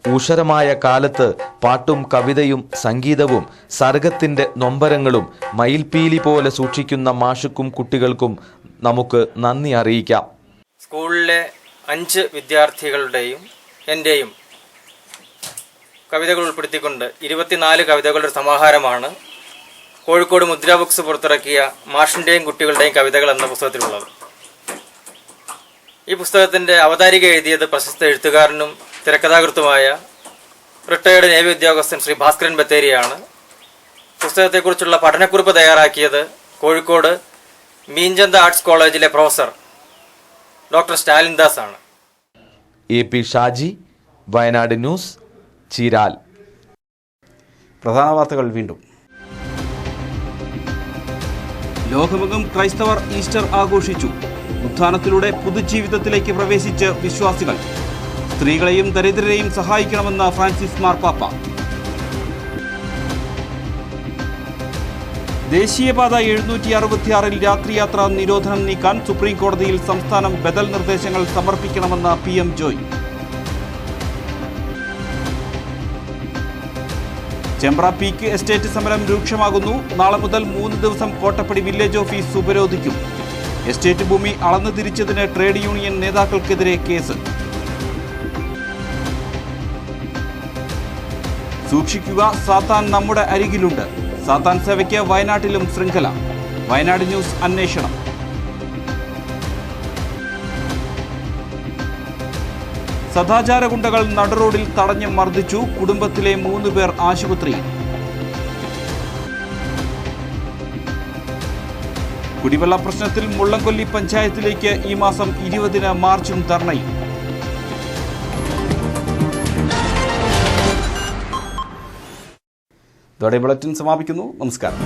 ഊഷരമായ കാലത്ത് പാട്ടും കവിതയും സംഗീതവും സർഗത്തിന്റെ നൊമ്പരങ്ങളും മയിൽപീലി പോലെ സൂക്ഷിക്കുന്ന മാഷുക്കും കുട്ടികൾക്കും നമുക്ക് നന്ദി അറിയിക്കാം. സ്കൂളിലെ 5 വിദ്യാർത്ഥികളുടെയും എൻ്റെയും കവിതകൾ ഉൾപ്പെടുത്തിക്കൊണ്ട് 24 കവിതകളുടെ സമാഹാരമാണ് കോഴിക്കോട് മുദ്ര ബുക്സ് പുറത്തിറക്കിയ മാഷിൻ്റെയും കുട്ടികളുടെയും കവിതകൾ എന്ന പുസ്തകത്തിലുള്ളത്. ഈ പുസ്തകത്തിൻ്റെ അവതാരിക എഴുതിയത് പ്രശസ്ത എഴുത്തുകാരനും തിരക്കഥാകൃത്തുമായ റിട്ടയേർഡ് നേവി ഉദ്യോഗസ്ഥൻ ശ്രീ ഭാസ്കരൻ ബത്തേരിയാണ്. പുസ്തകത്തെക്കുറിച്ചുള്ള പഠനക്കുറിപ്പ് തയ്യാറാക്കിയത് കോഴിക്കോട് മീൻചന്ത ആർട്സ് കോളേജിലെ പ്രൊഫസർ ഡോക്ടർ സ്റ്റാലിൻ ദാസ് ആണ്. AP Shaji, Wayanad news, Cheeral. പ്രധാന വാർത്തകൾ വീണ്ടും. ലോകമെങ്ങും ക്രൈസ്തവർ ഈസ്റ്റർ ആഘോഷിച്ചു. ഉത്ഥാനത്തിലൂടെ പുതുജീവിതത്തിലേക്ക് പ്രവേശിച്ച് വിശ്വാസികൾ. സ്ത്രീകളെയും ദരിദ്രരെയും സഹായിക്കണമെന്ന് ഫ്രാൻസിസ് മാർപ്പാപ്പ. ദേശീയപാത 766-ൽ രാത്രിയാത്രാ നിരോധനം നീക്കാൻ സുപ്രീം കോടതിയിൽ സംസ്ഥാനം ബദൽ നിർദ്ദേശങ്ങൾ സമർപ്പിക്കണമെന്ന് PM Joy. Chembra peak estate സമരം രൂക്ഷമാകുന്നു. നാളെ മുതൽ 3 ദിവസം കോട്ടപ്പടി വില്ലേജ് ഓഫീസ് ഉപരോധിക്കും. എസ്റ്റേറ്റ് ഭൂമി അളന്നു തിരിച്ചതിന് ട്രേഡ് യൂണിയൻ നേതാക്കൾക്കെതിരെ കേസ്. സൂക്ഷിക്കുക, സാത്താൻ നമ്മുടെ അരികിലുണ്ട്. സാത്താൻ സേവയ്ക്ക് വയനാട്ടിലും ശൃംഖല. വയനാട് ന്യൂസ് അന്വേഷണം. സദാചാര ഗുണ്ടകൾ നടുറോഡിൽ തടഞ്ഞ് മർദ്ദിച്ചു. കുടുംബത്തിലെ 3 പേർ ആശുപത്രിയിൽ. കുടിവെള്ള പ്രശ്നത്തിൽ മുള്ളംകൊല്ലി പഞ്ചായത്തിലേക്ക് ഈ മാസം 20-ന് മാർച്ചും ധർണയും. ഇതോടെ ബുള്ളറ്റിൻ സമാപിക്കുന്നു. നമസ്കാരം.